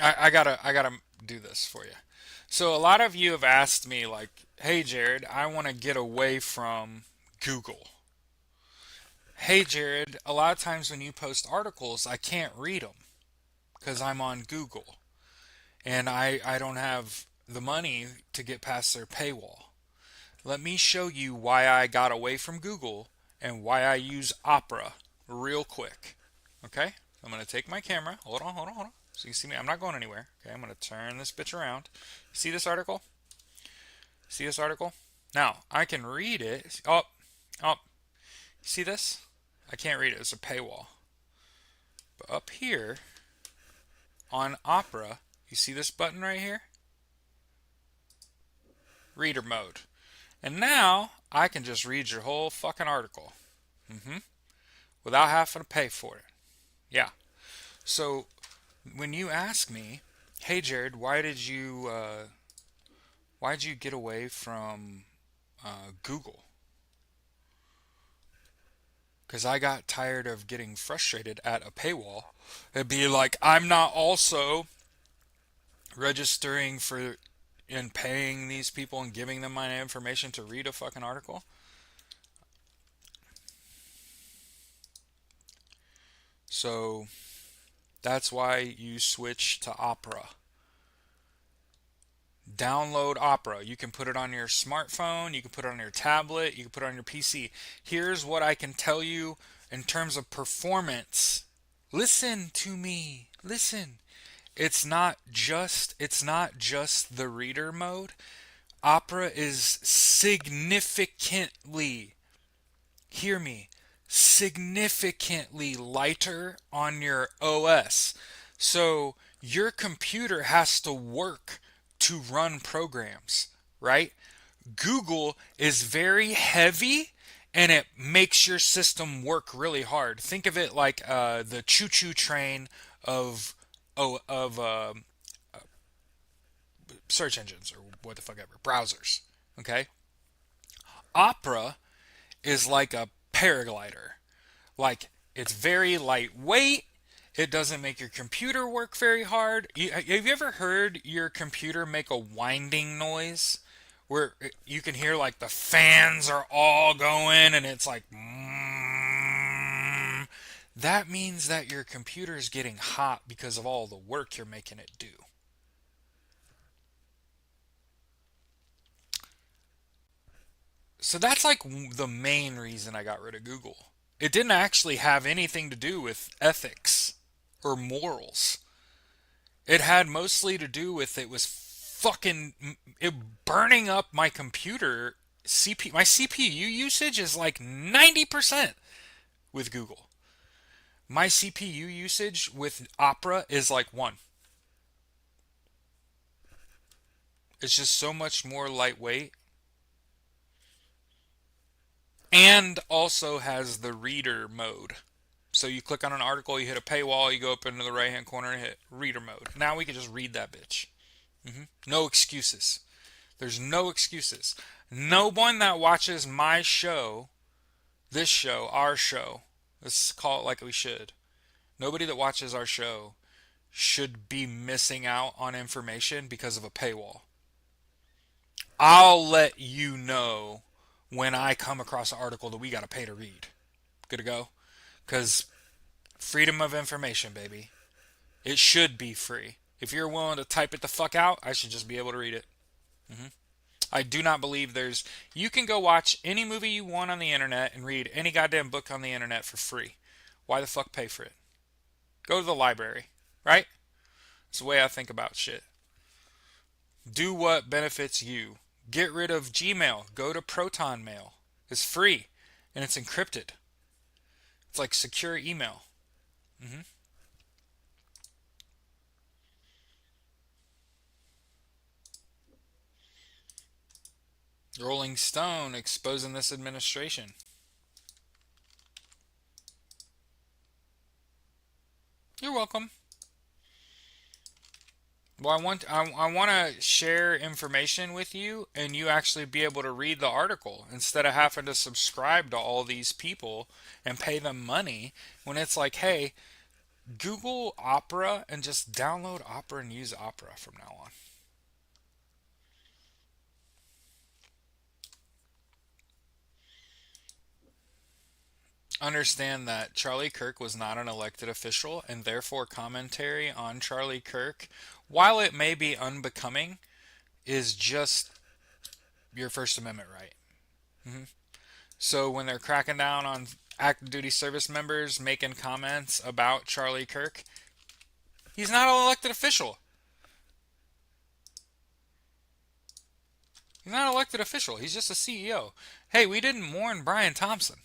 I gotta do this for you. So a lot of you have asked me like, "Hey Jared, I want to get away from Google." Hey Jared, a lot of times when you post articles, I can't read them because I'm on Google and I don't have the money to get past their paywall. Let me show you why I got away from Google and why I use Opera real quick. Okay? I'm going to take my camera. Hold on, hold on, hold on. So you see me. I'm not going anywhere. Okay, I'm going to turn this bitch around. See this article? See this article? Now, I can read it. Oh, oh. See this? I can't read it. It's a paywall. But up here on Opera, you see this button right here? Reader mode. And now I can just read your whole fucking article. Mm-hmm. Without having to pay for it. Yeah. So when you ask me, "Hey Jared, why did you get away from Google?" Because I got tired of getting frustrated at a paywall. It'd be like, I'm not also registering for and paying these people and giving them my information to read a fucking article. So that's why you switch to Opera. Download Opera. You can put it on your smartphone, you can put it on your tablet, you can put it on your PC. Here's what I can tell you in terms of performance. Listen to me. Listen. It's not just the reader mode. Opera is significantly, hear me, significantly lighter on your OS. So your computer has to work to run programs, right? Google is very heavy and it makes your system work really hard. Think of it like the choo-choo train of of search engines or what the fuck ever browsers. Okay, Opera is like a paraglider. Like it's very lightweight. It doesn't make your computer work very hard. Have you ever heard your computer make a winding noise? Where you can hear like the fans are all going and it's like mm, that means that your computer is getting hot because of all the work you're making it do. So that's like the main reason I got rid of Google. It didn't actually have anything to do with ethics or morals. It had mostly to do with it was fucking it burning up my computer. My CPU usage is like 90% with Google. My CPU usage with Opera is like 1. It's just so much more lightweight and also has the reader mode. So you click on an article, you hit a paywall, you go up into the right hand corner and hit reader mode. Now we can just read that bitch. No excuses. There's no excuses. No one that watches my show, this show, our show, let's call it like we should. Nobody that watches our show should be missing out on information because of a paywall. I'll let you know when I come across an article that we got to pay to read. Good to go? Because freedom of information, baby. It should be free. If you're willing to type it the fuck out, I should just be able to read it. hmm I do not believe there's. You can go watch any movie you want on the internet and read any goddamn book on the internet for free. Why the fuck pay for it? Go to the library, right? It's the way I think about shit. Do what benefits you. Get rid of Gmail. Go to Proton Mail. It's free and it's encrypted. It's like secure email. hmm Rolling Stone exposing this administration. You're welcome. Well, I want to share information with you and you actually be able to read the article instead of having to subscribe to all these people and pay them money when it's like, hey, Google Opera and just download Opera and use Opera from now on. Understand that Charlie Kirk was not an elected official, and therefore commentary on Charlie Kirk, while it may be unbecoming, is just your First Amendment right. hmm So when they're cracking down on active duty service members making comments about Charlie Kirk, he's not an elected official. He's not an elected official. He's just a CEO. Hey, we didn't mourn Brian Thompson.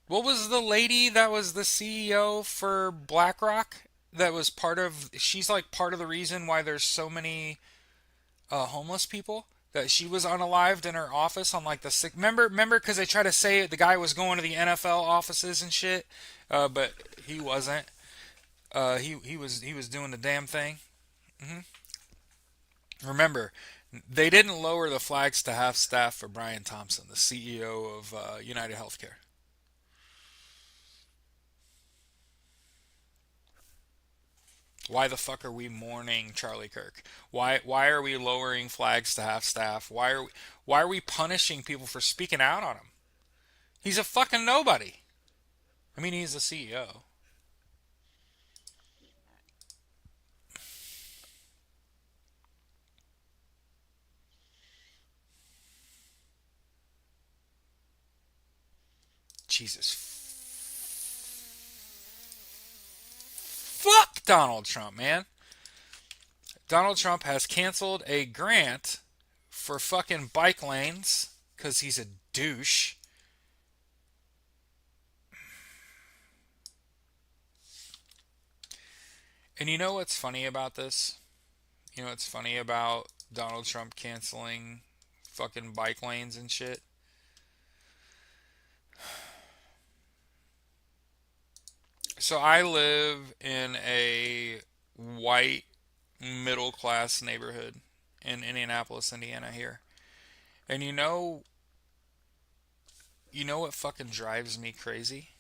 What was the lady that was the CEO for BlackRock? That was part of. She's like part of the reason why there's so many homeless people. That she was unalived in her office on like the sick. Remember, because they tried to say the guy was going to the NFL offices and shit, but he wasn't. He was doing the damn thing. hmm Remember, they didn't lower the flags to half staff for Brian Thompson, the CEO of United Healthcare. Why the fuck are we mourning Charlie Kirk? Why are we lowering flags to half staff? Why are we punishing people for speaking out on him? He's a fucking nobody. I mean, he's the CEO. Jesus. Fuck Donald Trump, man. Donald Trump has canceled a grant for fucking bike lanes because he's a douche. And you know what's funny about this? You know what's funny about Donald Trump canceling fucking bike lanes and shit? So I live in a white middle class neighborhood in Indianapolis, Indiana here. And you know what fucking drives me crazy?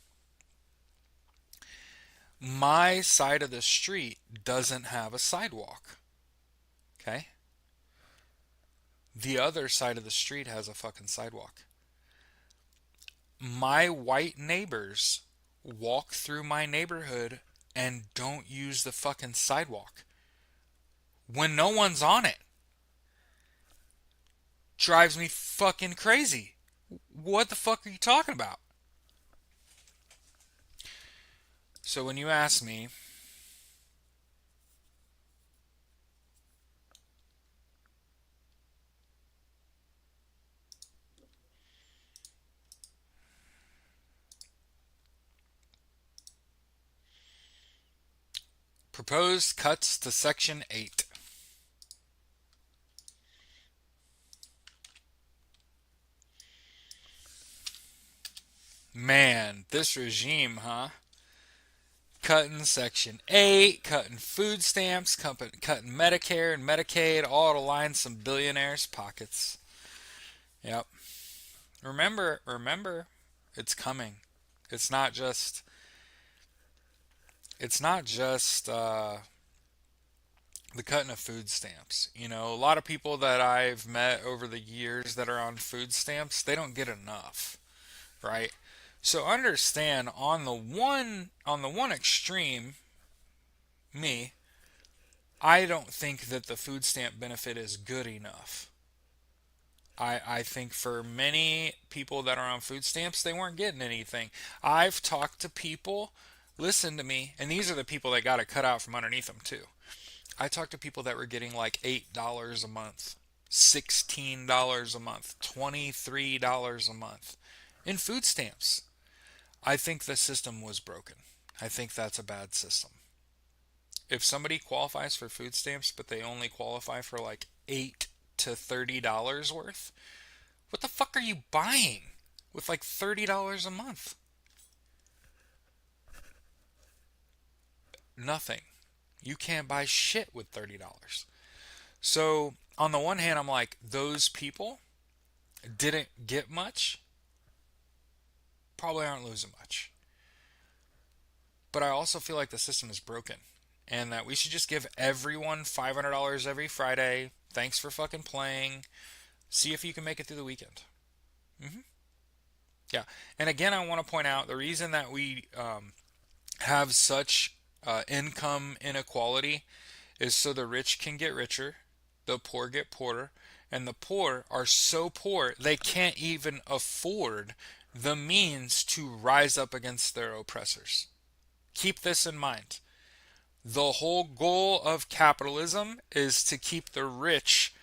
My side of the street doesn't have a sidewalk. Okay? The other side of the street has a fucking sidewalk. My white neighbors walk through my neighborhood and don't use the fucking sidewalk when no one's on it. Drives me fucking crazy. What the fuck are you talking about? So when you ask me, proposed cuts to Section 8. Man, this regime, huh? Cutting Section 8, cutting food stamps, cutting Medicare and Medicaid, all to line some billionaires' pockets. Yep. Remember, it's coming. It's not just, it's not just the cutting of food stamps. A lot of people that I've met over the years that are on food stamps, they don't get enough, right? So understand on the one extreme, me, I don't think that the food stamp benefit is good enough. I think for many people that are on food stamps, they weren't getting anything. I've talked to people, listen to me, and these are the people that got it cut out from underneath them too. I talked to people that were getting like $8 a month, $16 a month, $23 a month in food stamps. I think the system was broken. I think that's a bad system. If somebody qualifies for food stamps, but they only qualify for like $8 to $30 worth, what the fuck are you buying with like $30 a month? Nothing. You can't buy shit with $30. So, on the one hand, I'm like, those people didn't get much, probably aren't losing much. but I also feel like the system is broken and that we should just give everyone $500 every Friday. Thanks for fucking playing. See if you can make it through the weekend. Hmm. Yeah. And again, I want to point out the reason that we have such income inequality is so the rich can get richer, the poor get poorer, and the poor are so poor they can't even afford the means to rise up against their oppressors. Keep this in mind. The whole goal of capitalism is to keep the rich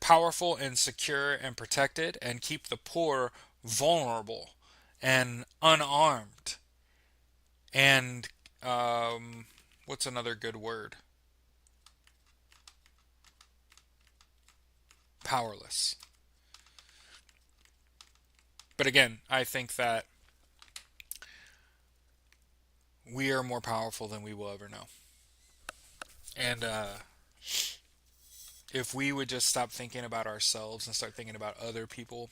powerful and secure and protected and keep the poor vulnerable and unarmed and what's another good word? Powerless. But again, I think that we are more powerful than we will ever know. And if we would just stop thinking about ourselves and start thinking about other people,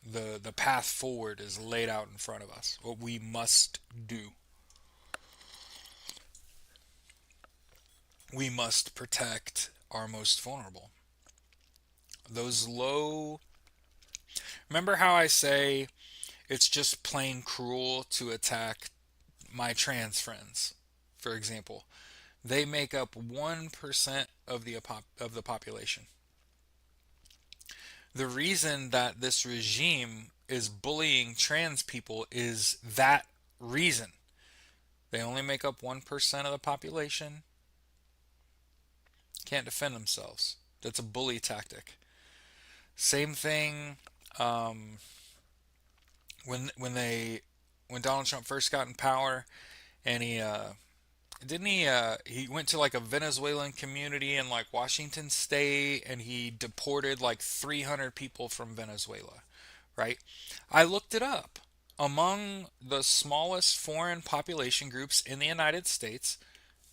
the path forward is laid out in front of us. What we must do. We must protect our most vulnerable. Those low. Remember how I say it's just plain cruel to attack my trans friends, for example. They make up 1% of the population. The reason that this regime is bullying trans people is that reason. They only make up 1% of the population, can't defend themselves. That's a bully tactic. Same thing when Donald Trump first got in power and he went to like a Venezuelan community in like Washington state and he deported like 300 people from Venezuela, right? I looked it up. Among the smallest foreign population groups in the United States,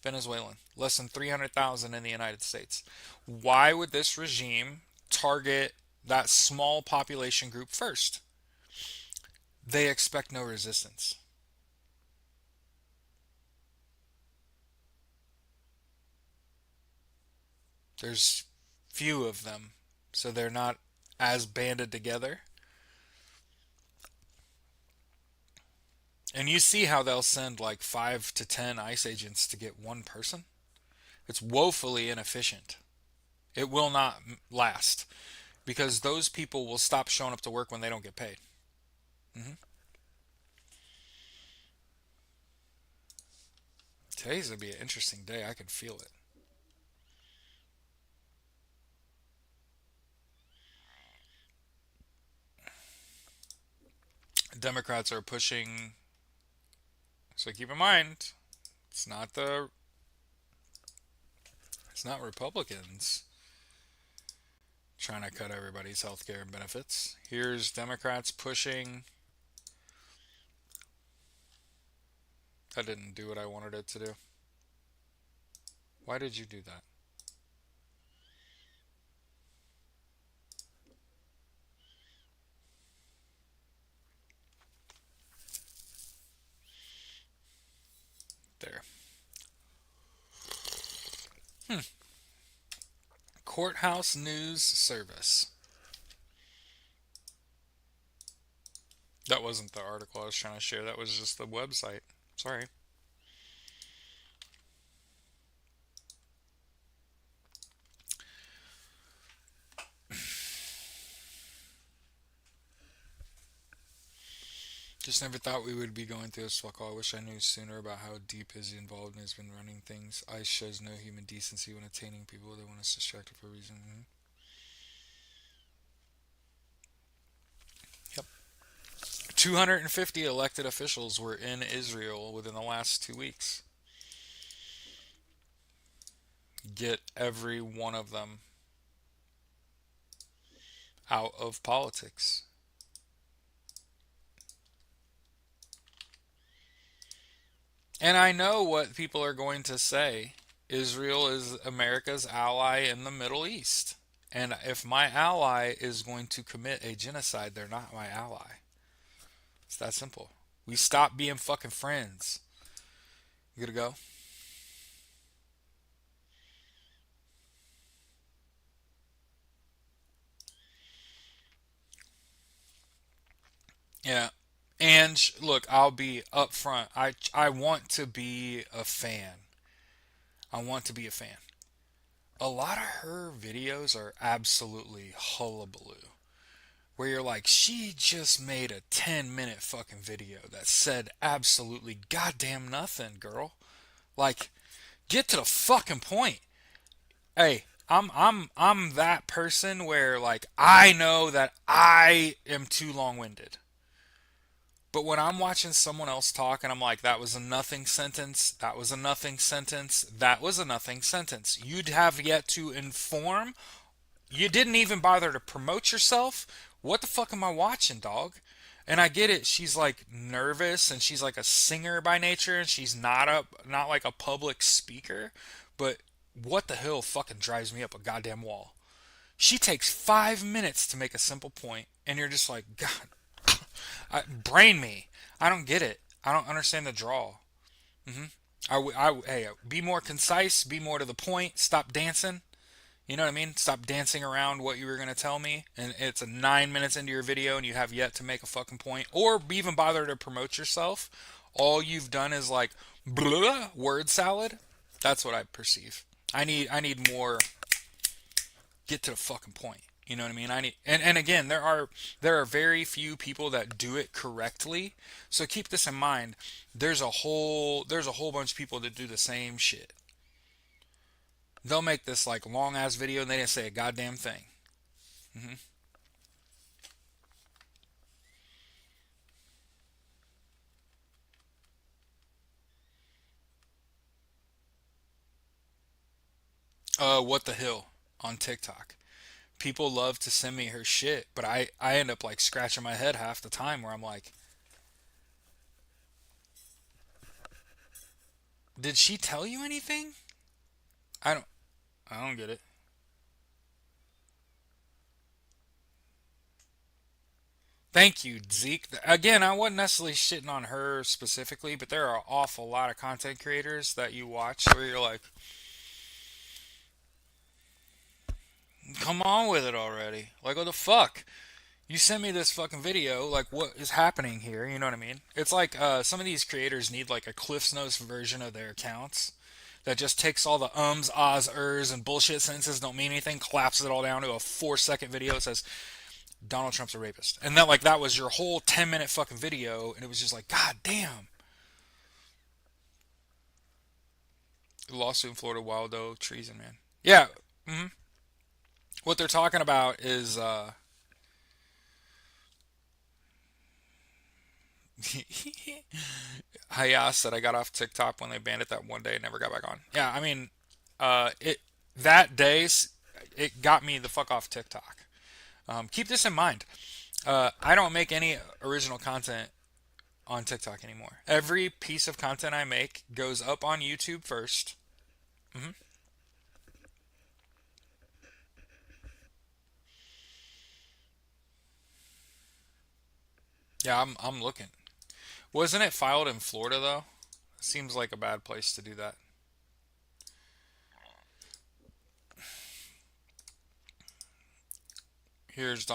Venezuelan, less than 300,000 in the United States. Why would this regime target that small population group first? They expect no resistance. There's few of them, so they're not as banded together. And you see how they'll send like 5 to 10 ICE agents to get one person? It's woefully inefficient. It will not last because those people will stop showing up to work when they don't get paid. Hmm. Today's going to be an interesting day. I can feel it. Democrats are pushing. So keep in mind, it's not the it's not Republicans trying to cut everybody's health care and benefits. Here's Democrats pushing. That didn't do what I wanted it to do. Why did you do that? There. Hmm. Courthouse News Service. That wasn't the article I was trying to share. That was just the website. Sorry. Just never thought we would be going through this fuck all. I wish I knew sooner about how deep his involvement has been running things. ICE shows no human decency when attaining people they want us distracted for a reason. Yep. 250 elected officials were in Israel within the last 2 weeks. Get every one of them out of politics. And I know what people are going to say. Israel is America's ally in the Middle East. And if my ally is going to commit a genocide, they're not my ally. It's that simple. We stop being fucking friends. You gotta go. Yeah. And look, I'll be upfront. I want to be a fan. I want to be a fan. A lot of her videos are absolutely hullabaloo. Where you're like, she just made a 10-minute fucking video that said absolutely goddamn nothing, girl. Like, get to the fucking point. Hey, I'm that person where like I know that I am too long-winded. But when I'm watching someone else talk and I'm like, that was a nothing sentence, that was a nothing sentence, that was a nothing sentence. You'd have yet to inform. You didn't even bother to promote yourself. What the fuck am I watching, dog? And I get it. She's like nervous and she's like a singer by nature and she's not like a public speaker. But what the hell fucking drives me up a goddamn wall? She takes 5 minutes to make a simple point, and you're just like, God, brain me. I don't get it. I don't understand the draw. hmm hey, be more concise. Be more to the point. Stop dancing. You know what I mean? Stop dancing around what you were going to tell me. And it's a 9 minutes into your video and you have yet to make a fucking point or even bother to promote yourself. All you've done is like blah, word salad. That's what I perceive. I need more get to the fucking point. You know what I mean? I need and again, there are very few people that do it correctly. So keep this in mind. There's a whole bunch of people that do the same shit. They'll make this like long ass video and they didn't say a goddamn thing. hmm What the Hill on TikTok. People love to send me her shit, but I end up like scratching my head half the time where I'm like, did she tell you anything? I don't I don't get it. Thank you, Zeke. Again, I wasn't necessarily shitting on her specifically, but there are an awful lot of content creators that you watch where you're like, come on with it already. Like, what the fuck? You sent me this fucking video. Like, what is happening here? You know what I mean? It's like some of these creators need like a Cliff's Notes version of their accounts that just takes all the ums, ahs, ers, and bullshit sentences don't mean anything, collapses it all down to a 4 second video that says Donald Trump's a rapist, and that like that was your whole 10 minute fucking video, and it was just like, god damn. Lawsuit in Florida, wild oak treason, man. Yeah. hmm What they're talking about is Hayas said I got off TikTok when they banned it that one day and never got back on. Yeah, I mean, it that day it got me the fuck off TikTok. Keep this in mind. I don't make any original content on TikTok anymore. Every piece of content I make goes up on YouTube first. hmm Yeah, I'm looking. Wasn't it filed in Florida though? Seems like a bad place to do that. Here's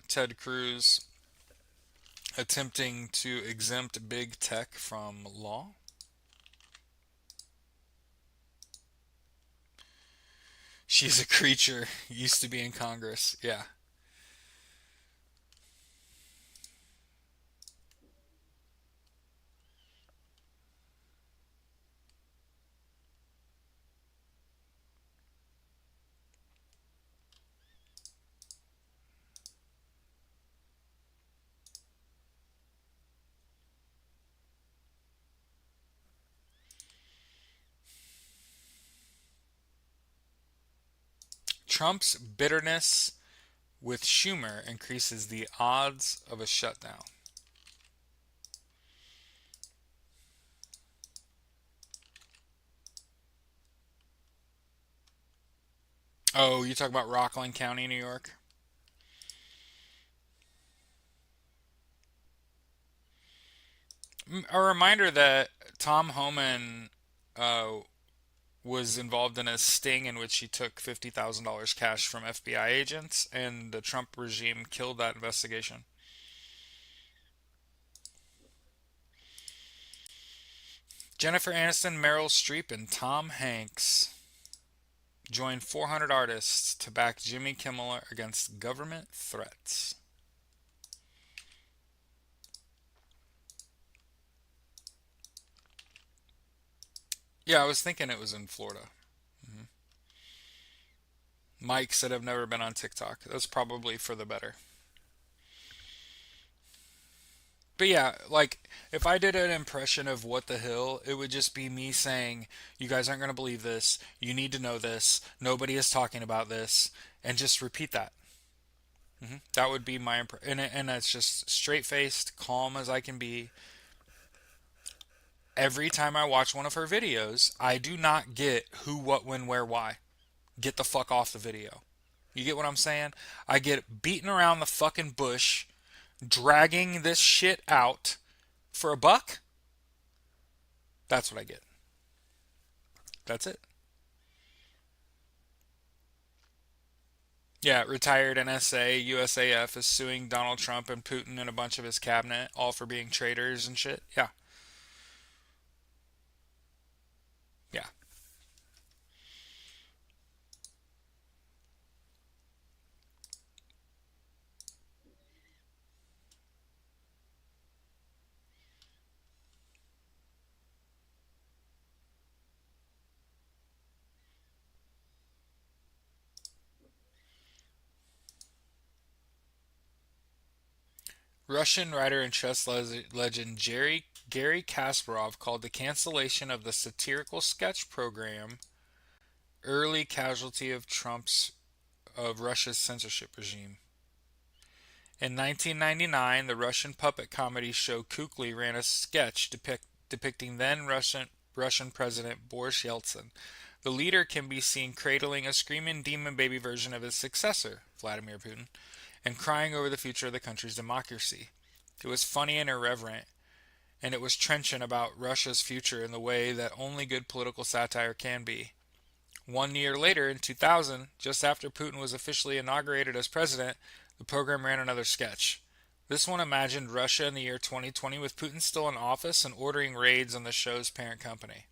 Ted Cruz attempting to exempt big tech from law. She's a creature. Used to be in Congress. Yeah. Trump's bitterness with Schumer increases the odds of a shutdown. Oh, you talk about Rockland County, New York? A reminder that Tom Homan uh, was involved in a sting in which he took $50,000 cash from FBI agents, and the Trump regime killed that investigation. Jennifer Aniston, Meryl Streep, and Tom Hanks joined 400 artists to back Jimmy Kimmel against government threats. Yeah, I was thinking it was in Florida. Mhm. Mike said I've never been on TikTok. That's probably for the better. But yeah, like if I did an impression of What the Hill, it would just be me saying, "You guys aren't going to believe this. You need to know this. Nobody is talking about this," and just repeat that. That would be my impression, and that's just straight faced, calm as I can be. Every time I watch one of her videos, I do not get who, what, when, where, why. Get the fuck off the video. You get what I'm saying? I get beaten around the fucking bush, dragging this shit out for a buck. That's what I get. That's it. Yeah, retired NSA, USAF is suing Donald Trump and Putin and a bunch of his cabinet, all for being traitors and shit. Yeah, yeah. Russian writer and chess legend Gary Kasparov called the cancellation of the satirical sketch program early casualty of Russia's censorship regime. In 1999, the Russian puppet comedy show Kukli ran a sketch depicting then Russian President Boris Yeltsin. The leader can be seen cradling a screaming demon baby version of his successor, Vladimir Putin, and crying over the future of the country's democracy. It was funny and irreverent, and it was trenchant about Russia's future in the way that only good political satire can be. 1 year later, in 2000, just after Putin was officially inaugurated as president, the program ran another sketch. This one imagined Russia in the year 2020 with Putin still in office and ordering raids on the show's parent company.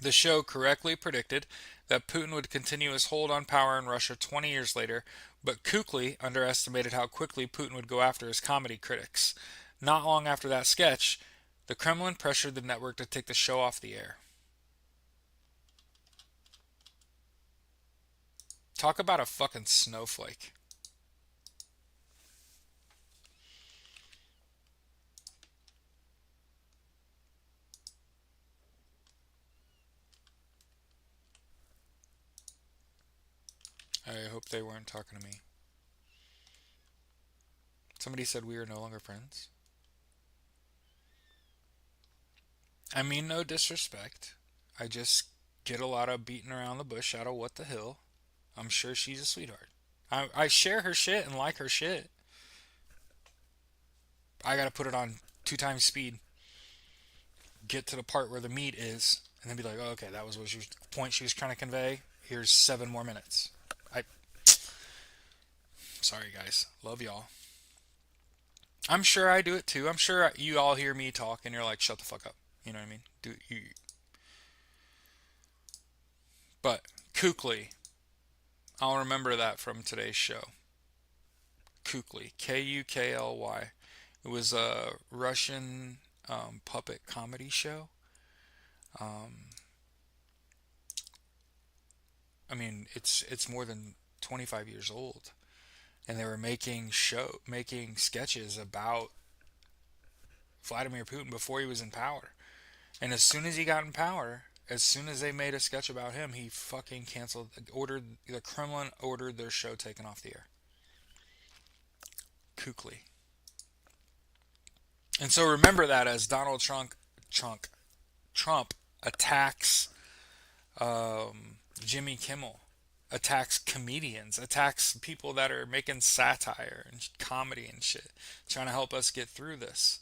The show correctly predicted that Putin would continue his hold on power in Russia 20 years later, but Kukli underestimated how quickly Putin would go after his comedy critics. Not long after that sketch, the Kremlin pressured the network to take the show off the air. Talk about a fucking snowflake. I hope they weren't talking to me. Somebody said we are no longer friends. I mean, no disrespect. I just get a lot of beating around the bush out of What the Hill. I'm sure she's a sweetheart. I share her shit and like her shit. I gotta put it on 2 times speed, get to the part where the meat is, and then be like, oh, okay, that was what she was, the point she was trying to convey. Here's 7 more minutes. I Sorry guys, love y'all. I'm sure I do it too. I'm sure you all hear me talk and you're like, shut the fuck up. You know what I mean? Do you? But Kukli, I'll remember that from today's show. Kukli, Kukly. It was a Russian puppet comedy show. Um, I mean, it's more than 25 years old, and they were making sketches about Vladimir Putin before he was in power. And as soon as he got in power, as soon as they made a sketch about him, he fucking canceled. Ordered the Kremlin ordered their show taken off the air. Kukli. And so remember that as Trump attacks Jimmy Kimmel, attacks comedians, attacks people that are making satire and comedy and shit, trying to help us get through this.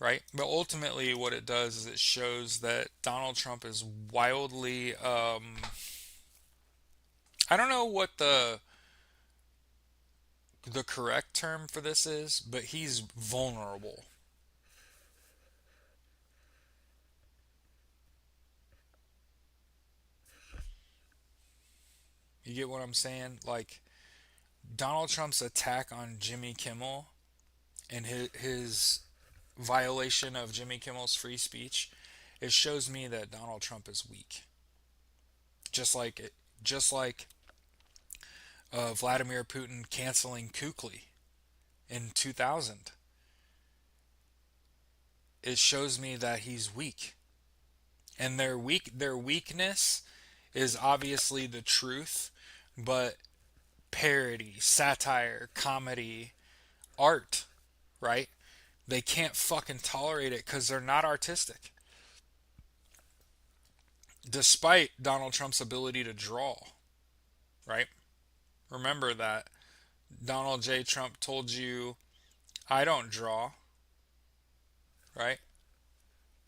right? But ultimately, what it does is it shows that Donald Trump is wildly, I don't know what the correct term for this is, but he's vulnerable. You get what I'm saying? Like Donald Trump's attack on Jimmy Kimmel and his violation of Jimmy Kimmel's free speech, it shows me that Donald Trump is weak. Just like Vladimir Putin canceling Kukli in 2000. It shows me that he's weak. And their weakness is obviously the truth, but parody, satire, comedy, art, right? They can't fucking tolerate it cuz they're not artistic. Despite Donald Trump's ability to draw, right? Remember that Donald J. Trump told you, I don't draw, right?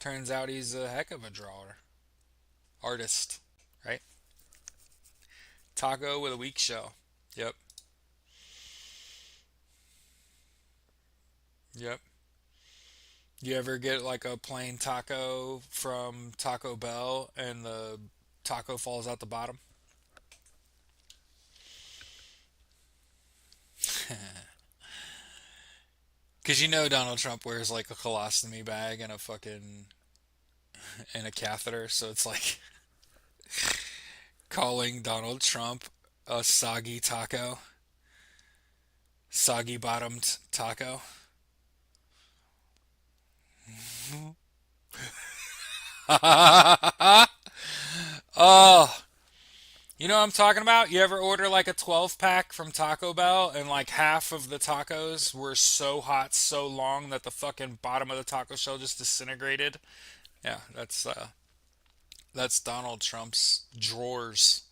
Turns out he's a heck of a drawer, artist, right? Taco with a weak shell. Yep, yep. You ever get like a plain taco from Taco Bell and the taco falls out the bottom? Because you know Donald Trump wears like a colostomy bag and a fucking and a catheter, so it's like calling Donald Trump a soggy taco, soggy bottomed taco. Oh, you know what I'm talking about? You ever order like a 12 pack from Taco Bell and like half of the tacos were so hot so long that the fucking bottom of the taco shell just disintegrated? Yeah, that's Donald Trump's drawers.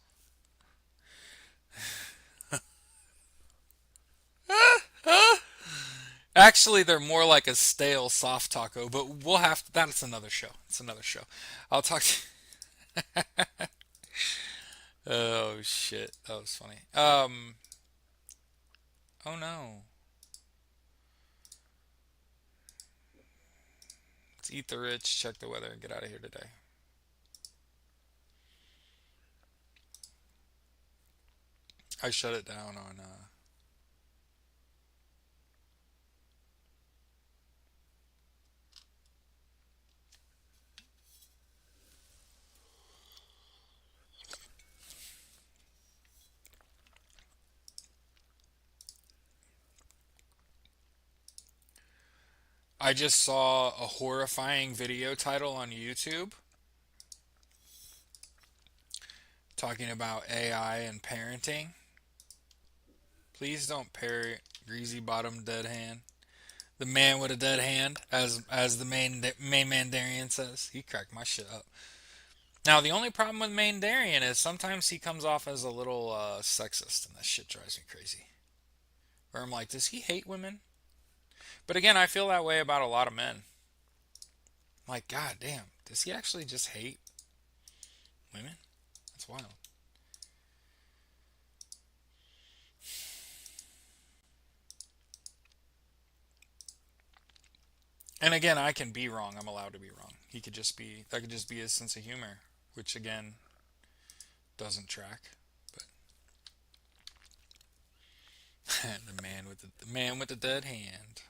Actually, they're more like a stale soft taco, but we'll have to, that's another show. It's another show. I'll talk to Oh shit, that was funny. Oh no. Let's eat the rich, check the weather, and get out of here today. I shut it down on I just saw a horrifying video title on YouTube talking about AI and parenting. Please don't parrot greasy bottom dead hand. The man with a dead hand, as the main Mandarian says. He cracked my shit up. Now the only problem with Mandarian is sometimes he comes off as a little sexist, and that shit drives me crazy. Where I'm like, does he hate women? But again, I feel that way about a lot of men. I'm like, god damn, does he actually just hate women? That's wild. And again, I can be wrong. I'm allowed to be wrong. He could just be that could just be his sense of humor, which again doesn't track. But the man with the dead hand.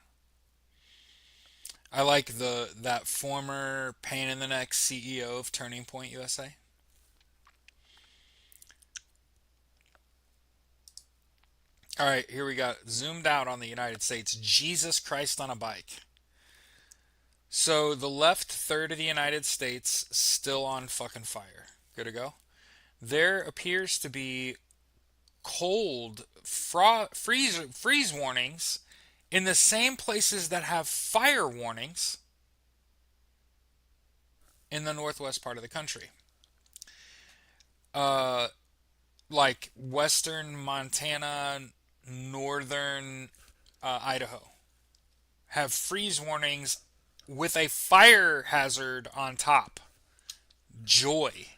I like the that former pain in the neck CEO of Turning Point USA. All right, here we got zoomed out on the United States. Jesus Christ on a bike. So the left third of the United States still on fucking fire. Good to go. There appears to be freeze warnings in the same places that have fire warnings in the northwest part of the country. Uh, like western Montana, northern Idaho have freeze warnings with a fire hazard on top. Joy.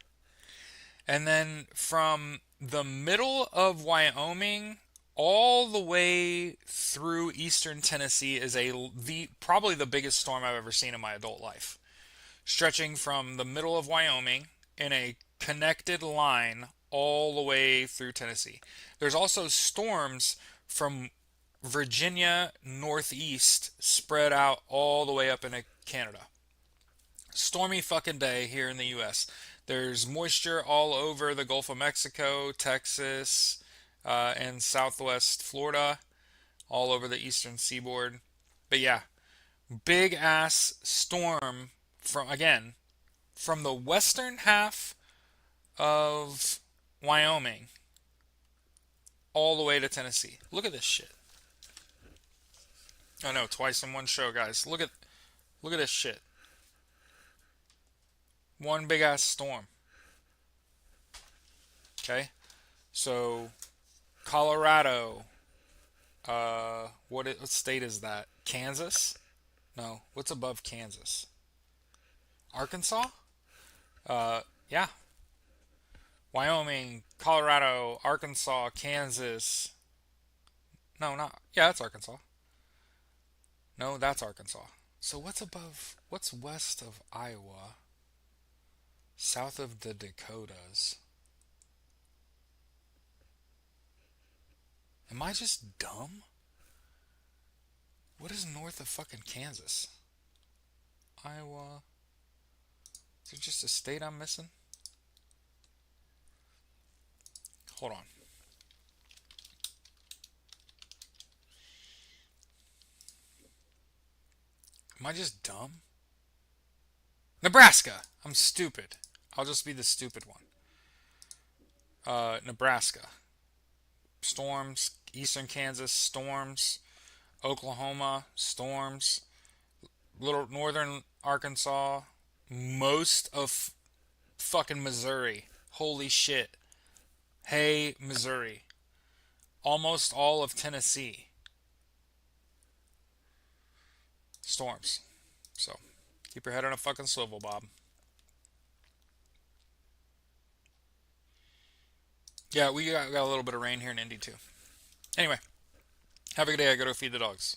And then from the middle of Wyoming all the way through eastern Tennessee is the probably the biggest storm I've ever seen in my adult life. Stretching from the middle of Wyoming in a connected line all the way through Tennessee. There's also storms from Virginia northeast spread out all the way up into Canada. Stormy fucking day here in the US. There's moisture all over the Gulf of Mexico, Texas, and southwest Florida, all over the eastern seaboard. But yeah, big ass storm from the western half of Wyoming all the way to Tennessee. Look at this shit. I know, twice in one show, guys. Look at this shit. One big ass storm. Okay? So Colorado, what state is that? Kansas? No, what's above Kansas? Arkansas? Yeah. Wyoming, Colorado, Arkansas, Kansas. No, not. Yeah, that's Arkansas. No, that's Arkansas. So what's west of Iowa? South of the Dakotas? Am I just dumb? What is north of fucking Kansas? Iowa. Is there just a state I'm missing? Hold on. Am I just dumb? Nebraska! I'm stupid. I'll just be the stupid one. Nebraska. Storms. Eastern Kansas, storms. Oklahoma, storms. Little northern Arkansas. Most of fucking Missouri. Holy shit. Hey, Missouri. Almost all of Tennessee. Storms. So, keep your head on a fucking swivel, Bob. Yeah, we got a little bit of rain here in Indy, too. Anyway, have a good day. I gotta feed the dogs.